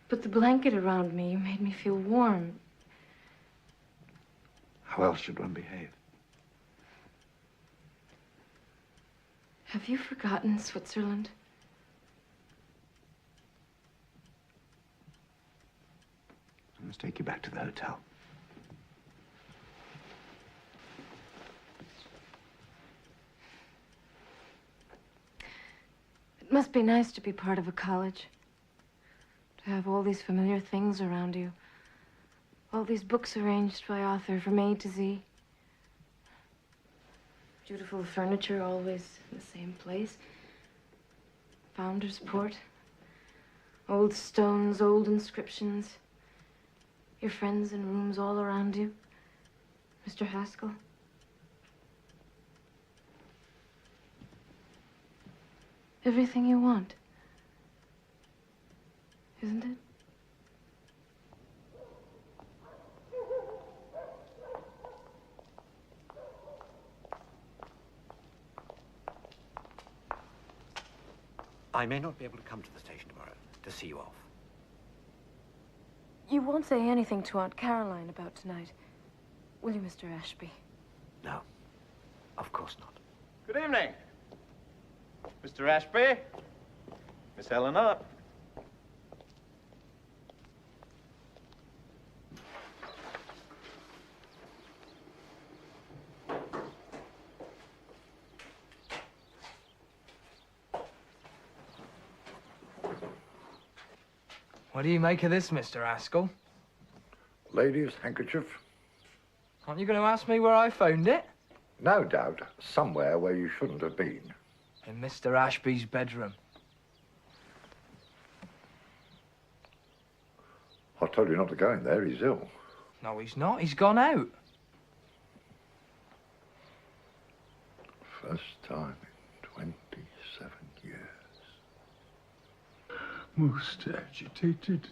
[SPEAKER 11] put the blanket around me. You made me feel warm.
[SPEAKER 5] How else should one behave?
[SPEAKER 11] Have you forgotten Switzerland?
[SPEAKER 5] I must take you back to the hotel.
[SPEAKER 11] It must be nice to be part of a college. To have all these familiar things around you. All these books arranged by author from A to Z. Beautiful furniture always in the same place. Founder's Port. Old stones, old inscriptions. Your friends in rooms all around you. Mr. Haskell. Everything you want. Isn't it?
[SPEAKER 5] I may not be able to come to the station tomorrow to see you off.
[SPEAKER 11] You won't say anything to Aunt Caroline about tonight, will you, Mr. Ashby?
[SPEAKER 5] No, of course not.
[SPEAKER 7] Good evening. Mr. Ashby, Miss Elinor.
[SPEAKER 2] What do you make of this, Mr. Haskell?
[SPEAKER 21] Lady's handkerchief?
[SPEAKER 12] Aren't you going to ask me where I found it?
[SPEAKER 21] No doubt, somewhere where you shouldn't have been.
[SPEAKER 12] In Mr. Ashby's bedroom.
[SPEAKER 21] I told you not to go in there, he's ill.
[SPEAKER 12] No, he's not. He's gone out.
[SPEAKER 21] First time in 27 years.
[SPEAKER 4] Most agitated.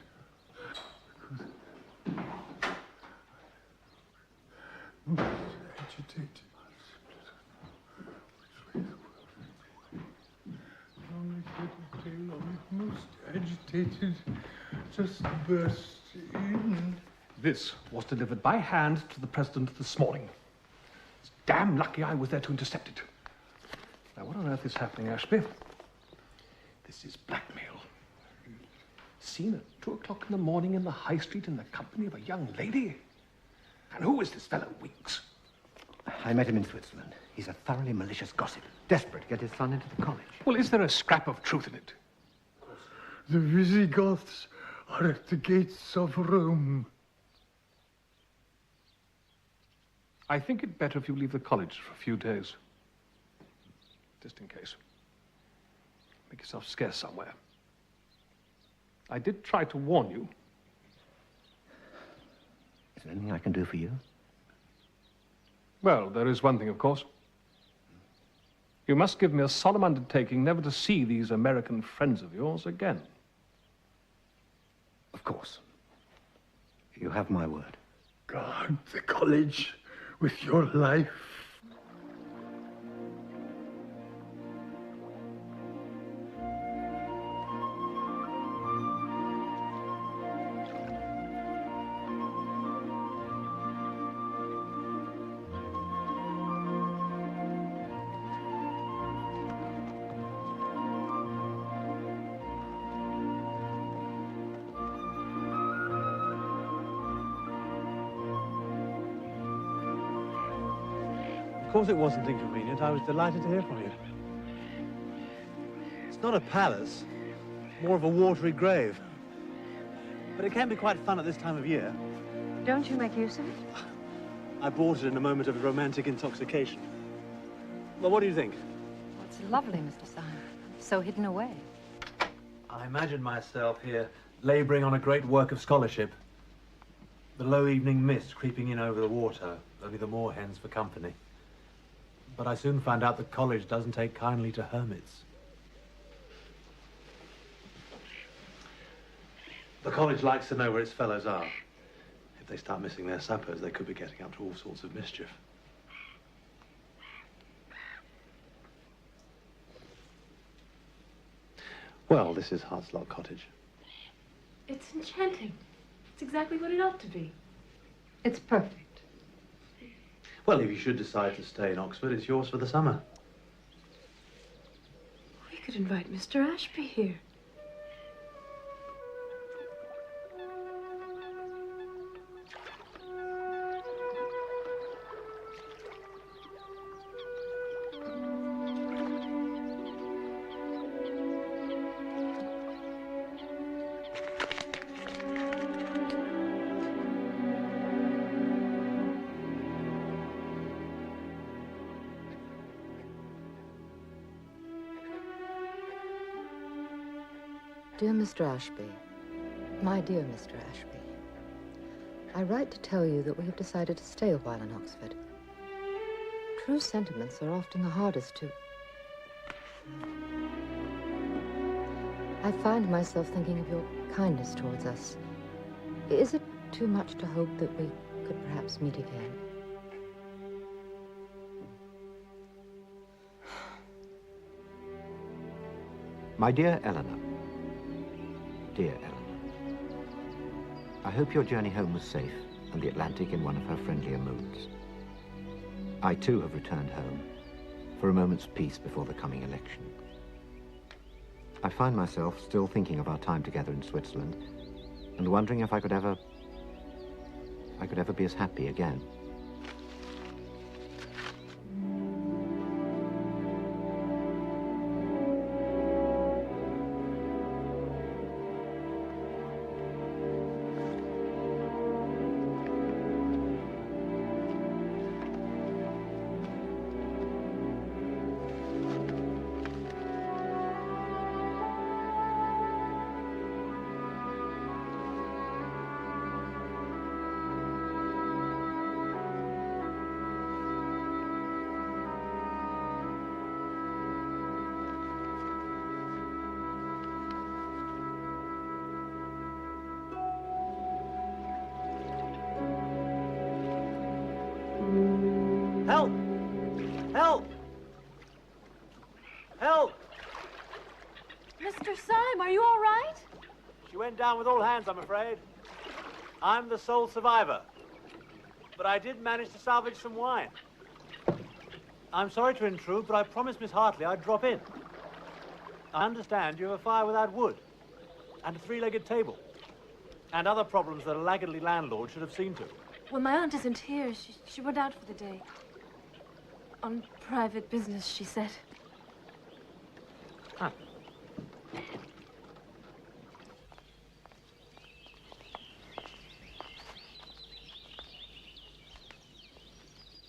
[SPEAKER 4] Most agitated. Most agitated. Just burst in.
[SPEAKER 3] This was delivered by hand to the President this morning. It's damn lucky I was there to intercept it. Now, what on earth is happening, Ashby? This is blackmail. Seen at 2 o'clock in the morning in the High Street in the company of a young lady? And who is this fellow Weeks?
[SPEAKER 5] I met him in Switzerland. He's a thoroughly malicious gossip, desperate to get his son into the college.
[SPEAKER 3] Well, is there a scrap of truth in it?
[SPEAKER 4] The Visigoths are at the gates of Rome.
[SPEAKER 3] I think it better if you leave the college for a few days. Just in case. Make yourself scarce somewhere. I did try to warn you.
[SPEAKER 5] Is there anything I can do for you?
[SPEAKER 3] Well, there is one thing, of course. You must give me a solemn undertaking never to see these American friends of yours again.
[SPEAKER 5] Of course. You have my word.
[SPEAKER 4] Guard the college with your life.
[SPEAKER 6] Of course it wasn't inconvenient. I was delighted to hear from you. It's not a palace, more of a watery grave. But it can be quite fun at this time of year.
[SPEAKER 10] Don't you make use of it?
[SPEAKER 6] I bought it in a moment of romantic intoxication. Well, what do you think?
[SPEAKER 10] Well, it's lovely, Mr. Simon. So hidden away.
[SPEAKER 6] I imagine myself here, labouring on a great work of scholarship. The low evening mist creeping in over the water, only the moorhens for company. But I soon found out the college doesn't take kindly to hermits. The college likes to know where its fellows are. If they start missing their suppers, they could be getting up to all sorts of mischief. Well, this is Hartslot Cottage.
[SPEAKER 17] It's enchanting. It's exactly what it ought to be.
[SPEAKER 10] It's perfect.
[SPEAKER 6] Well, if you should decide to stay in Oxford, it's yours for the summer.
[SPEAKER 17] We could invite Mr. Ashby here.
[SPEAKER 10] Dear Mr. Ashby, my dear Mr. Ashby, I write to tell you that we have decided to stay a while in Oxford. True sentiments are often the hardest to... I find myself thinking of your kindness towards us. Is it too much to hope that we could perhaps meet again?
[SPEAKER 5] My dear Eleanor. Dear Eleanor, I hope your journey home was safe and the Atlantic in one of her friendlier moods. I too have returned home for a moment's peace before the coming election. I find myself still thinking of our time together in Switzerland and wondering if I could ever be as happy again. Help! Help! Help!
[SPEAKER 17] Mr. Syme, are you all right?
[SPEAKER 5] She went down with all hands, I'm afraid. I'm the sole survivor. But I did manage to salvage some wine. I'm sorry to intrude, but I promised Miss Hartley I'd drop in. I understand you have a fire without wood, and a three-legged table, and other problems that a laggardly landlord should have seen to.
[SPEAKER 11] Well, my aunt isn't here. She went out for the day. On private business, she said.
[SPEAKER 5] Huh.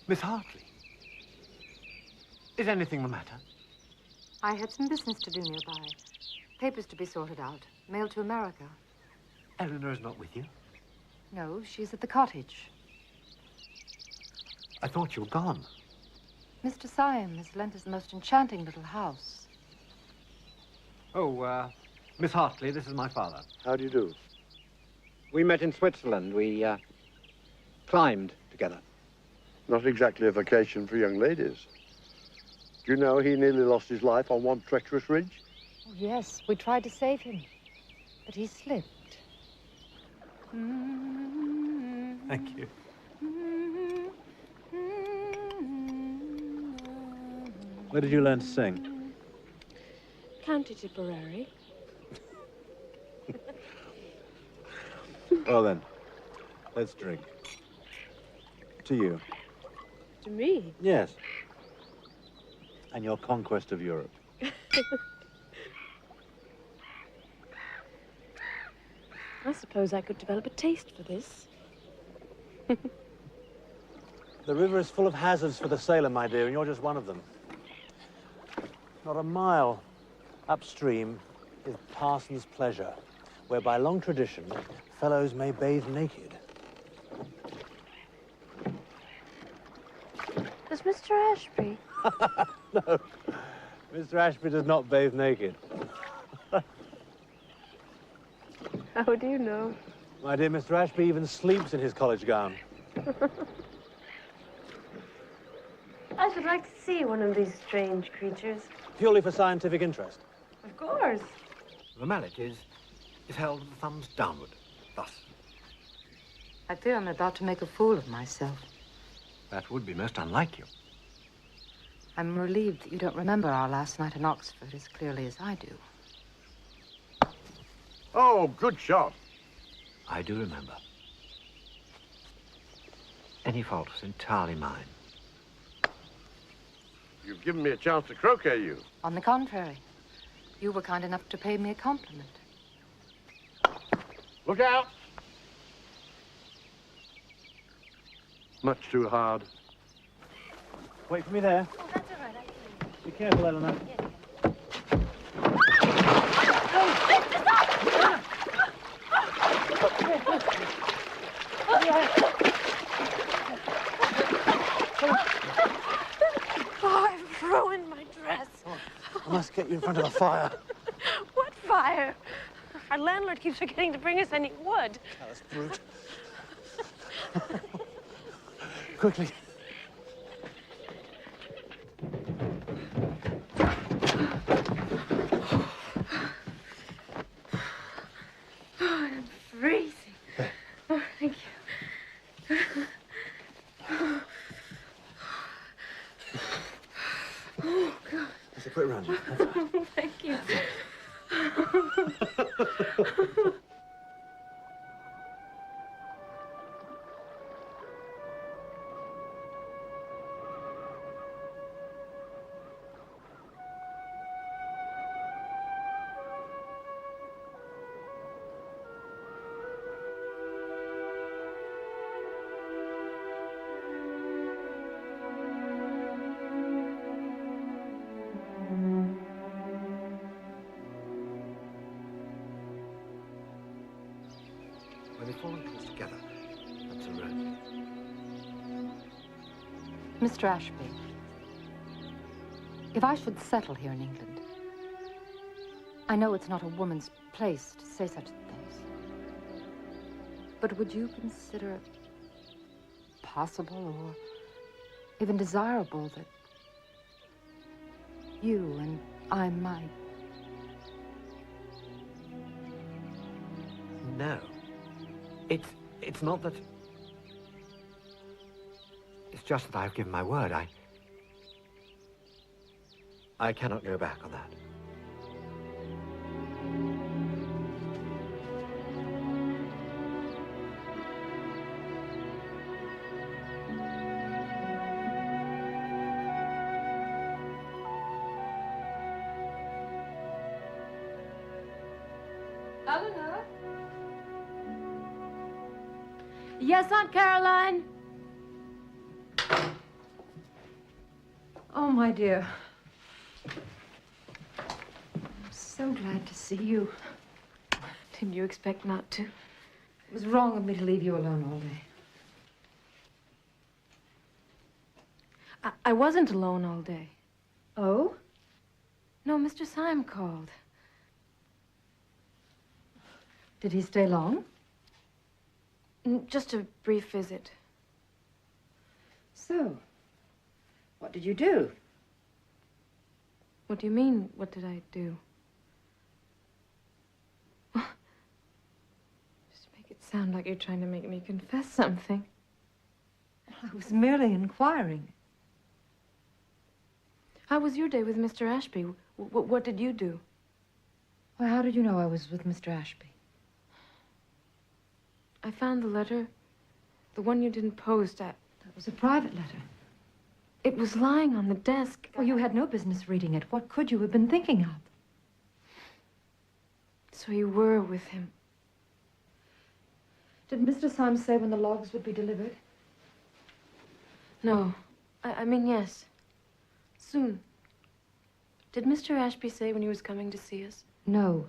[SPEAKER 5] Miss Hartley, is anything the matter?
[SPEAKER 10] I had some business to do nearby. Papers to be sorted out. Mailed to America.
[SPEAKER 5] Elinor is not with you?
[SPEAKER 10] No, she's at the cottage.
[SPEAKER 5] I thought you were gone.
[SPEAKER 10] Mr. Syme has lent us the most enchanting little house.
[SPEAKER 5] Oh, Miss Hartley, this is my father.
[SPEAKER 21] How do you do?
[SPEAKER 5] We met in Switzerland. We, climbed together.
[SPEAKER 21] Not exactly a vacation for young ladies. Do you know he nearly lost his life on one treacherous ridge?
[SPEAKER 10] Oh, yes, we tried to save him, but he slipped.
[SPEAKER 5] Thank you.
[SPEAKER 6] Where did you learn to sing?
[SPEAKER 11] County Tipperary.
[SPEAKER 6] Well then, let's drink. To you.
[SPEAKER 11] To me?
[SPEAKER 6] Yes. And your conquest of Europe.
[SPEAKER 11] I suppose I could develop a taste for this.
[SPEAKER 6] The river is full of hazards for the sailor, my dear, and you're just one of them. Not a mile upstream is Parson's Pleasure, where by long tradition, fellows may bathe naked.
[SPEAKER 11] Does Mr. Ashby?
[SPEAKER 6] No, Mr. Ashby does not bathe naked.
[SPEAKER 11] How do you know?
[SPEAKER 6] My dear, Mr. Ashby even sleeps in his college gown.
[SPEAKER 11] I should like to see one of these strange creatures.
[SPEAKER 6] Purely for scientific interest.
[SPEAKER 11] Of course.
[SPEAKER 5] The mallet is held with the thumbs downward, thus.
[SPEAKER 10] I fear I'm about to make a fool of myself.
[SPEAKER 5] That would be most unlike you.
[SPEAKER 10] I'm relieved that you don't remember our last night in Oxford as clearly as I do.
[SPEAKER 21] Oh, good shot.
[SPEAKER 5] I do remember. Any fault was entirely mine.
[SPEAKER 21] You've given me a chance to croquet you.
[SPEAKER 10] On the contrary, you were kind enough to pay me a compliment.
[SPEAKER 21] Look out! Much too hard.
[SPEAKER 6] Wait for me there.
[SPEAKER 11] Oh, that's all right. I see.
[SPEAKER 6] Be careful, Eleanor.
[SPEAKER 11] Oh, I've ruined my dress.
[SPEAKER 6] I must get you in front of the fire.
[SPEAKER 11] What fire? Our landlord keeps forgetting to bring us any wood.
[SPEAKER 6] Oh, that's brute. Quickly.
[SPEAKER 11] Oh, I'm freezing. Oh, thank you. Oh, God.
[SPEAKER 6] Let's put it around you.
[SPEAKER 11] Oh, thank you.
[SPEAKER 5] When they fall into this together, that's a road.
[SPEAKER 10] Mr. Ashby, if I should settle here in England, I know it's not a woman's place to say such things, but would you consider it possible or even desirable that you and I might.
[SPEAKER 5] No. It's not that... It's just that I've given my word. I cannot go back on that.
[SPEAKER 10] Elinor? Yes, Aunt Caroline? Oh, my dear. I'm so glad to see you.
[SPEAKER 11] Didn't you expect not to?
[SPEAKER 10] It was wrong of me to leave you alone all day.
[SPEAKER 11] I wasn't alone all day.
[SPEAKER 10] Oh?
[SPEAKER 11] No, Mr. Syme called.
[SPEAKER 10] Did he stay long?
[SPEAKER 11] Just a brief visit.
[SPEAKER 10] So, what did you do?
[SPEAKER 11] What do you mean, what did I do? Just make it sound like you're trying to make me confess something.
[SPEAKER 10] I was merely inquiring.
[SPEAKER 11] How was your day with Mr. Ashby? What did you do?
[SPEAKER 10] Well, how did you know I was with Mr. Ashby?
[SPEAKER 11] I found the letter. The one you didn't post. That
[SPEAKER 10] was a private letter.
[SPEAKER 11] It was lying on the desk.
[SPEAKER 10] Well, you had no business reading it. What could you have been thinking of?
[SPEAKER 11] So you were with him.
[SPEAKER 10] Did Mr. Syme say when the logs would be delivered?
[SPEAKER 11] No. I mean, yes. Soon. Did Mr. Ashby say when he was coming to see us?
[SPEAKER 10] No.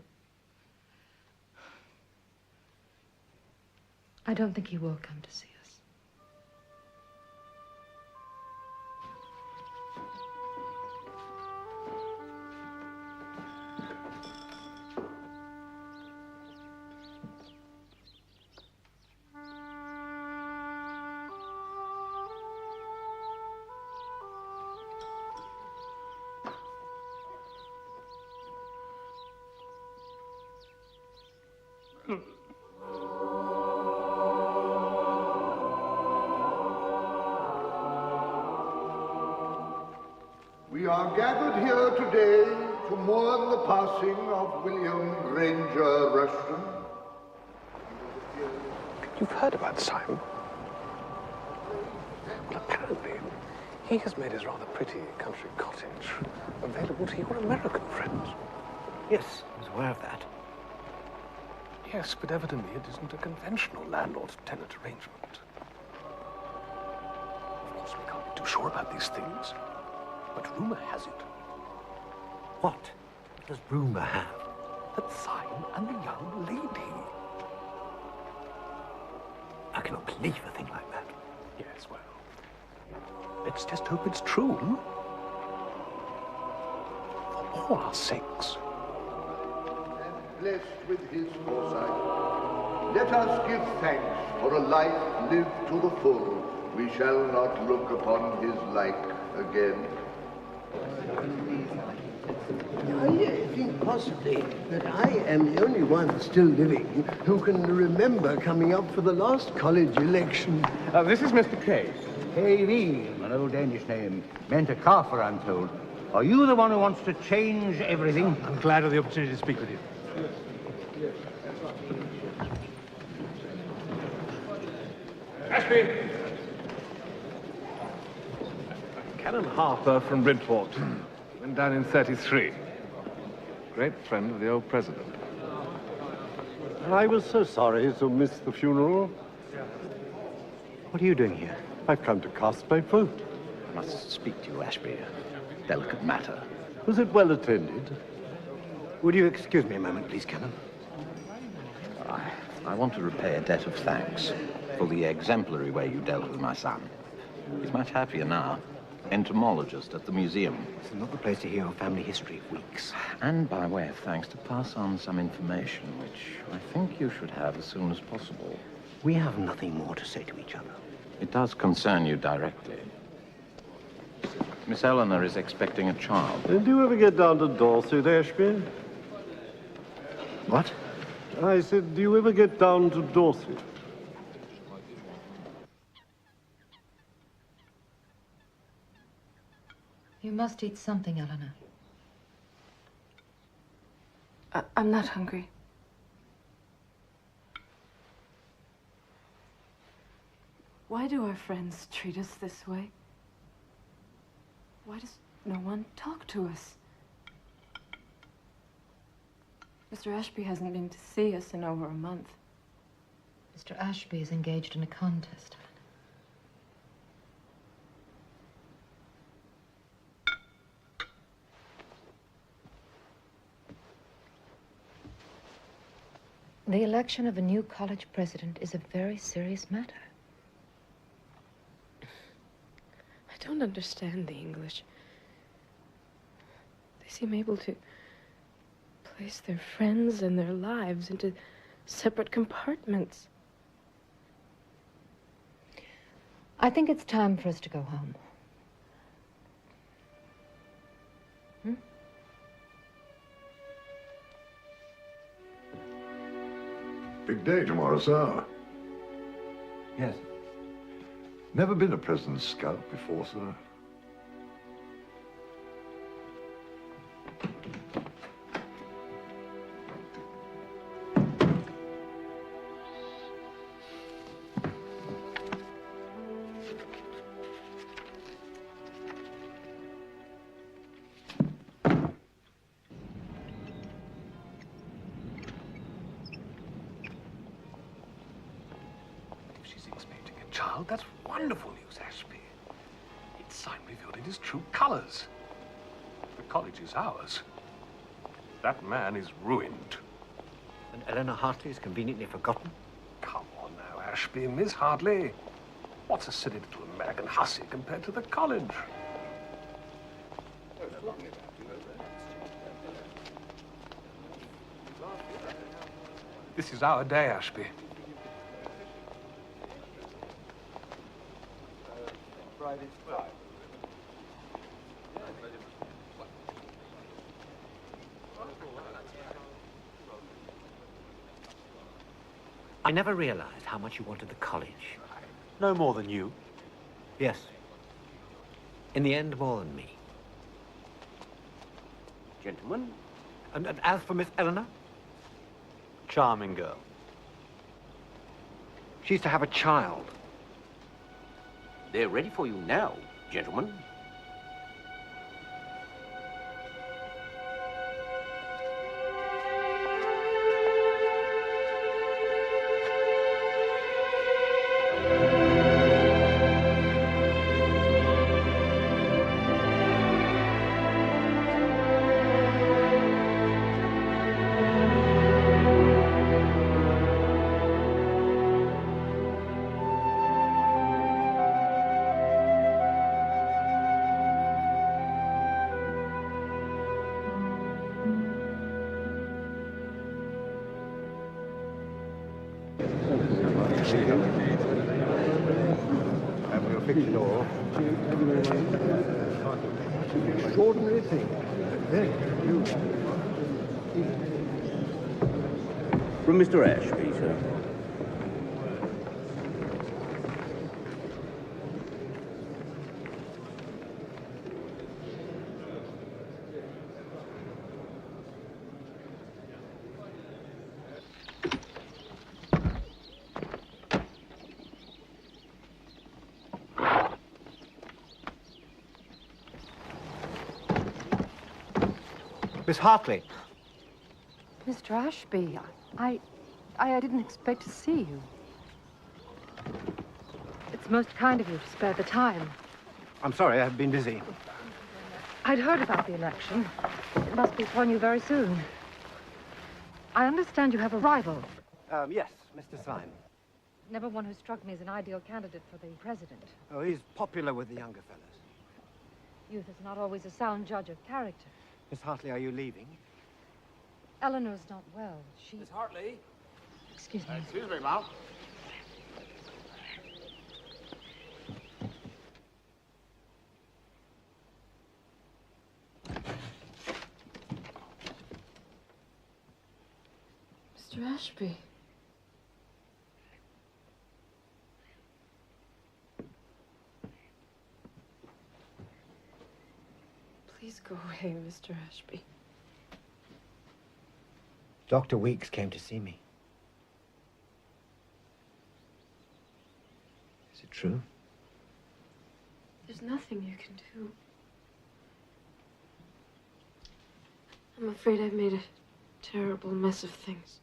[SPEAKER 10] I don't think he will come to see us.
[SPEAKER 1] We are gathered here today to mourn the passing of William Granger Rushton.
[SPEAKER 3] You've heard about Syme? Well, apparently, he has made his rather pretty country cottage available to your American friends.
[SPEAKER 5] Yes, I was aware of that.
[SPEAKER 3] Yes, but evidently it isn't a conventional landlord-tenant arrangement. Of course, we can't be too sure about these things, but rumor has it.
[SPEAKER 5] What does rumor have?
[SPEAKER 3] That Syme and the young lady.
[SPEAKER 5] I cannot believe a thing like that.
[SPEAKER 3] Yes, well, let's just hope it's true. For all our sakes.
[SPEAKER 1] Blessed with his foresight, let us give thanks for a life lived to the full. We shall not look upon his like again.
[SPEAKER 16] I think possibly that I am the only one still living who can remember coming up for the last college election.
[SPEAKER 15] This is Mr. Case.
[SPEAKER 22] K.V., an old Danish name, meant a Kafir, I'm told. Are you the one who wants to change everything?
[SPEAKER 3] I'm glad of the opportunity to speak with you.
[SPEAKER 7] Ashby! Canon Harper from Bridport. Went down in '33. Great friend of the old president.
[SPEAKER 21] I was so sorry to miss the funeral.
[SPEAKER 5] What are you doing here?
[SPEAKER 21] I've come to cast my vote.
[SPEAKER 23] I must speak to you, Ashby. A delicate matter.
[SPEAKER 21] Was it well attended?
[SPEAKER 5] Would you excuse me a moment, please, Canon?
[SPEAKER 23] I want to repay a debt of thanks for the exemplary way you dealt with my son. He's much happier now. Entomologist at the museum.
[SPEAKER 5] This is not the place to hear your family history of weeks.
[SPEAKER 23] And by way of thanks, to pass on some information, which I think you should have as soon as possible.
[SPEAKER 5] We have nothing more to say to each other.
[SPEAKER 23] It does concern you directly. Miss Elinor is expecting a child.
[SPEAKER 21] Do you ever get down to Dorset, Ashby? What? I said, do you ever get down to Dorset?
[SPEAKER 10] You must eat something, Elinor.
[SPEAKER 11] I'm not hungry. Why do our friends treat us this way? Why does no one talk to us? Mr. Ashby hasn't been to see us in over a month.
[SPEAKER 10] Mr. Ashby is engaged in a contest, Elinor. The election of a new college president is a very serious matter.
[SPEAKER 11] I don't understand the English. They seem able to place their friends and their lives into separate compartments.
[SPEAKER 10] I think it's time for us to go home.
[SPEAKER 8] Big day tomorrow, sir.
[SPEAKER 21] Yes.
[SPEAKER 8] Never been a president's scout before, sir.
[SPEAKER 3] Child, that's wonderful news, Ashby. Its sign revealed in his true colors. The college is ours. That man is ruined.
[SPEAKER 5] And Elinor Hartley is conveniently forgotten?
[SPEAKER 3] Come on now, Ashby. Miss Hartley. What's a silly little American hussy compared to the college? This is our day, Ashby.
[SPEAKER 5] I never realized how much you wanted the college.
[SPEAKER 13] No more than you.
[SPEAKER 5] Yes. In the end, more than me.
[SPEAKER 13] Gentlemen.
[SPEAKER 5] And as for Miss Elinor?
[SPEAKER 13] Charming girl.
[SPEAKER 5] She's to have a child.
[SPEAKER 13] They're ready for you now, gentlemen.
[SPEAKER 5] And we'll fix it all. Extraordinary thing. You.
[SPEAKER 13] From Mr. Ashby, sir.
[SPEAKER 5] Miss Hartley.
[SPEAKER 10] Mr. Ashby, I didn't expect to see you. It's most kind of you to spare the time.
[SPEAKER 5] I'm sorry, I've been busy.
[SPEAKER 10] I'd heard about the election. It must be upon you very soon. I understand you have a rival.
[SPEAKER 5] Yes, Mr. Syme.
[SPEAKER 10] Never one who struck me as an ideal candidate for the president.
[SPEAKER 5] Oh, he's popular with the younger fellas.
[SPEAKER 10] Youth is not always a sound judge of character.
[SPEAKER 5] Miss Hartley, are you leaving?
[SPEAKER 10] Eleanor's not well. She...
[SPEAKER 12] Miss Hartley?
[SPEAKER 10] Excuse me.
[SPEAKER 13] Excuse me, ma'am.
[SPEAKER 11] Ashby. Please go away, Mr. Ashby.
[SPEAKER 5] Dr. Weeks came to see me. Is it true?
[SPEAKER 11] There's nothing you can do. I'm afraid I've made a terrible mess of things.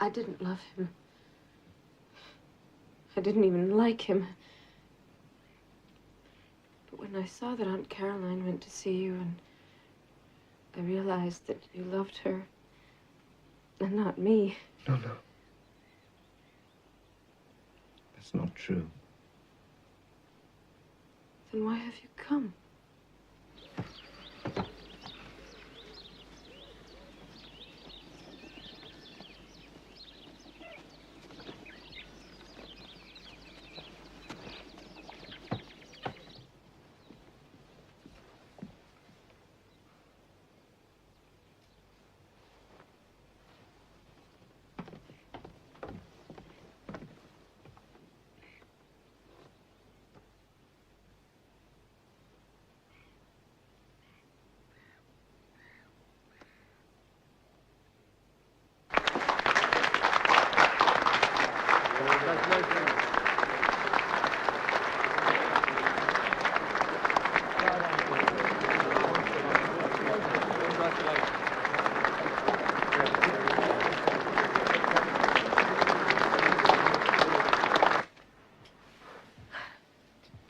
[SPEAKER 11] I didn't love him. I didn't even like him. But when I saw that Aunt Caroline went to see you, and I realized that you loved her and not me.
[SPEAKER 5] No. That's not true.
[SPEAKER 11] Then why have you come?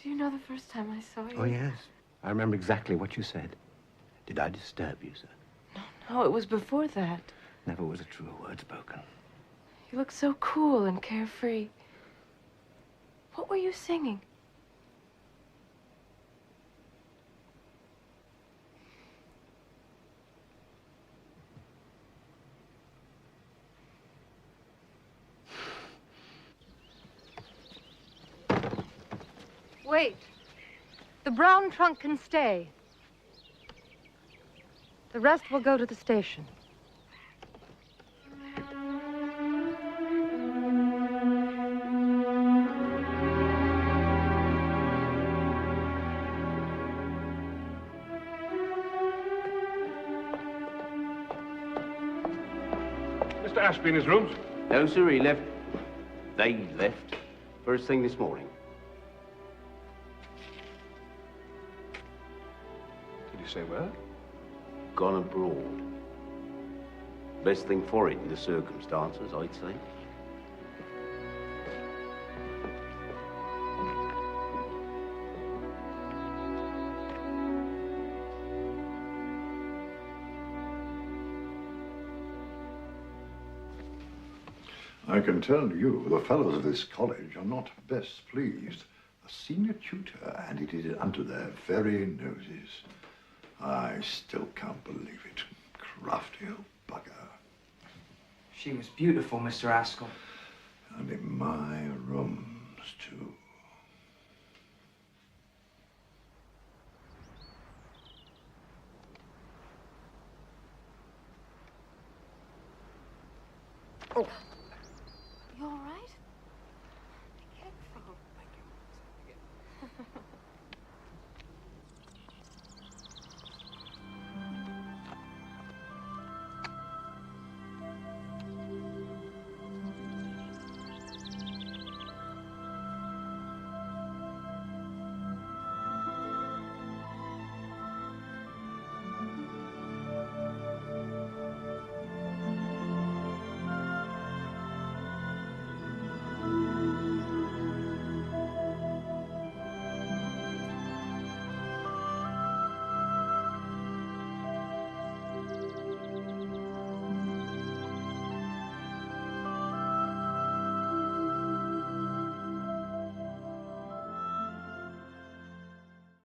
[SPEAKER 11] Do you know the first time I saw you?
[SPEAKER 5] Oh, yes. I remember exactly what you said. Did I disturb you, sir?
[SPEAKER 11] No, it was before that.
[SPEAKER 5] Never was a truer word spoken.
[SPEAKER 11] You looked so cool and carefree. What were you singing?
[SPEAKER 10] Wait. The brown trunk can stay. The rest will go to the station.
[SPEAKER 3] Mr. Ashby in his rooms?
[SPEAKER 13] No, sir, he left. They left first thing this morning.
[SPEAKER 3] Did you say where?
[SPEAKER 13] Gone abroad. Best thing for it in the circumstances, I'd say.
[SPEAKER 8] I can tell you, the fellows of this college are not best pleased. A senior tutor, and it is under their very noses. I still can't believe it. Crafty old bugger.
[SPEAKER 12] She was beautiful, Mr. Askell.
[SPEAKER 8] And in my rooms, too.
[SPEAKER 10] Oh.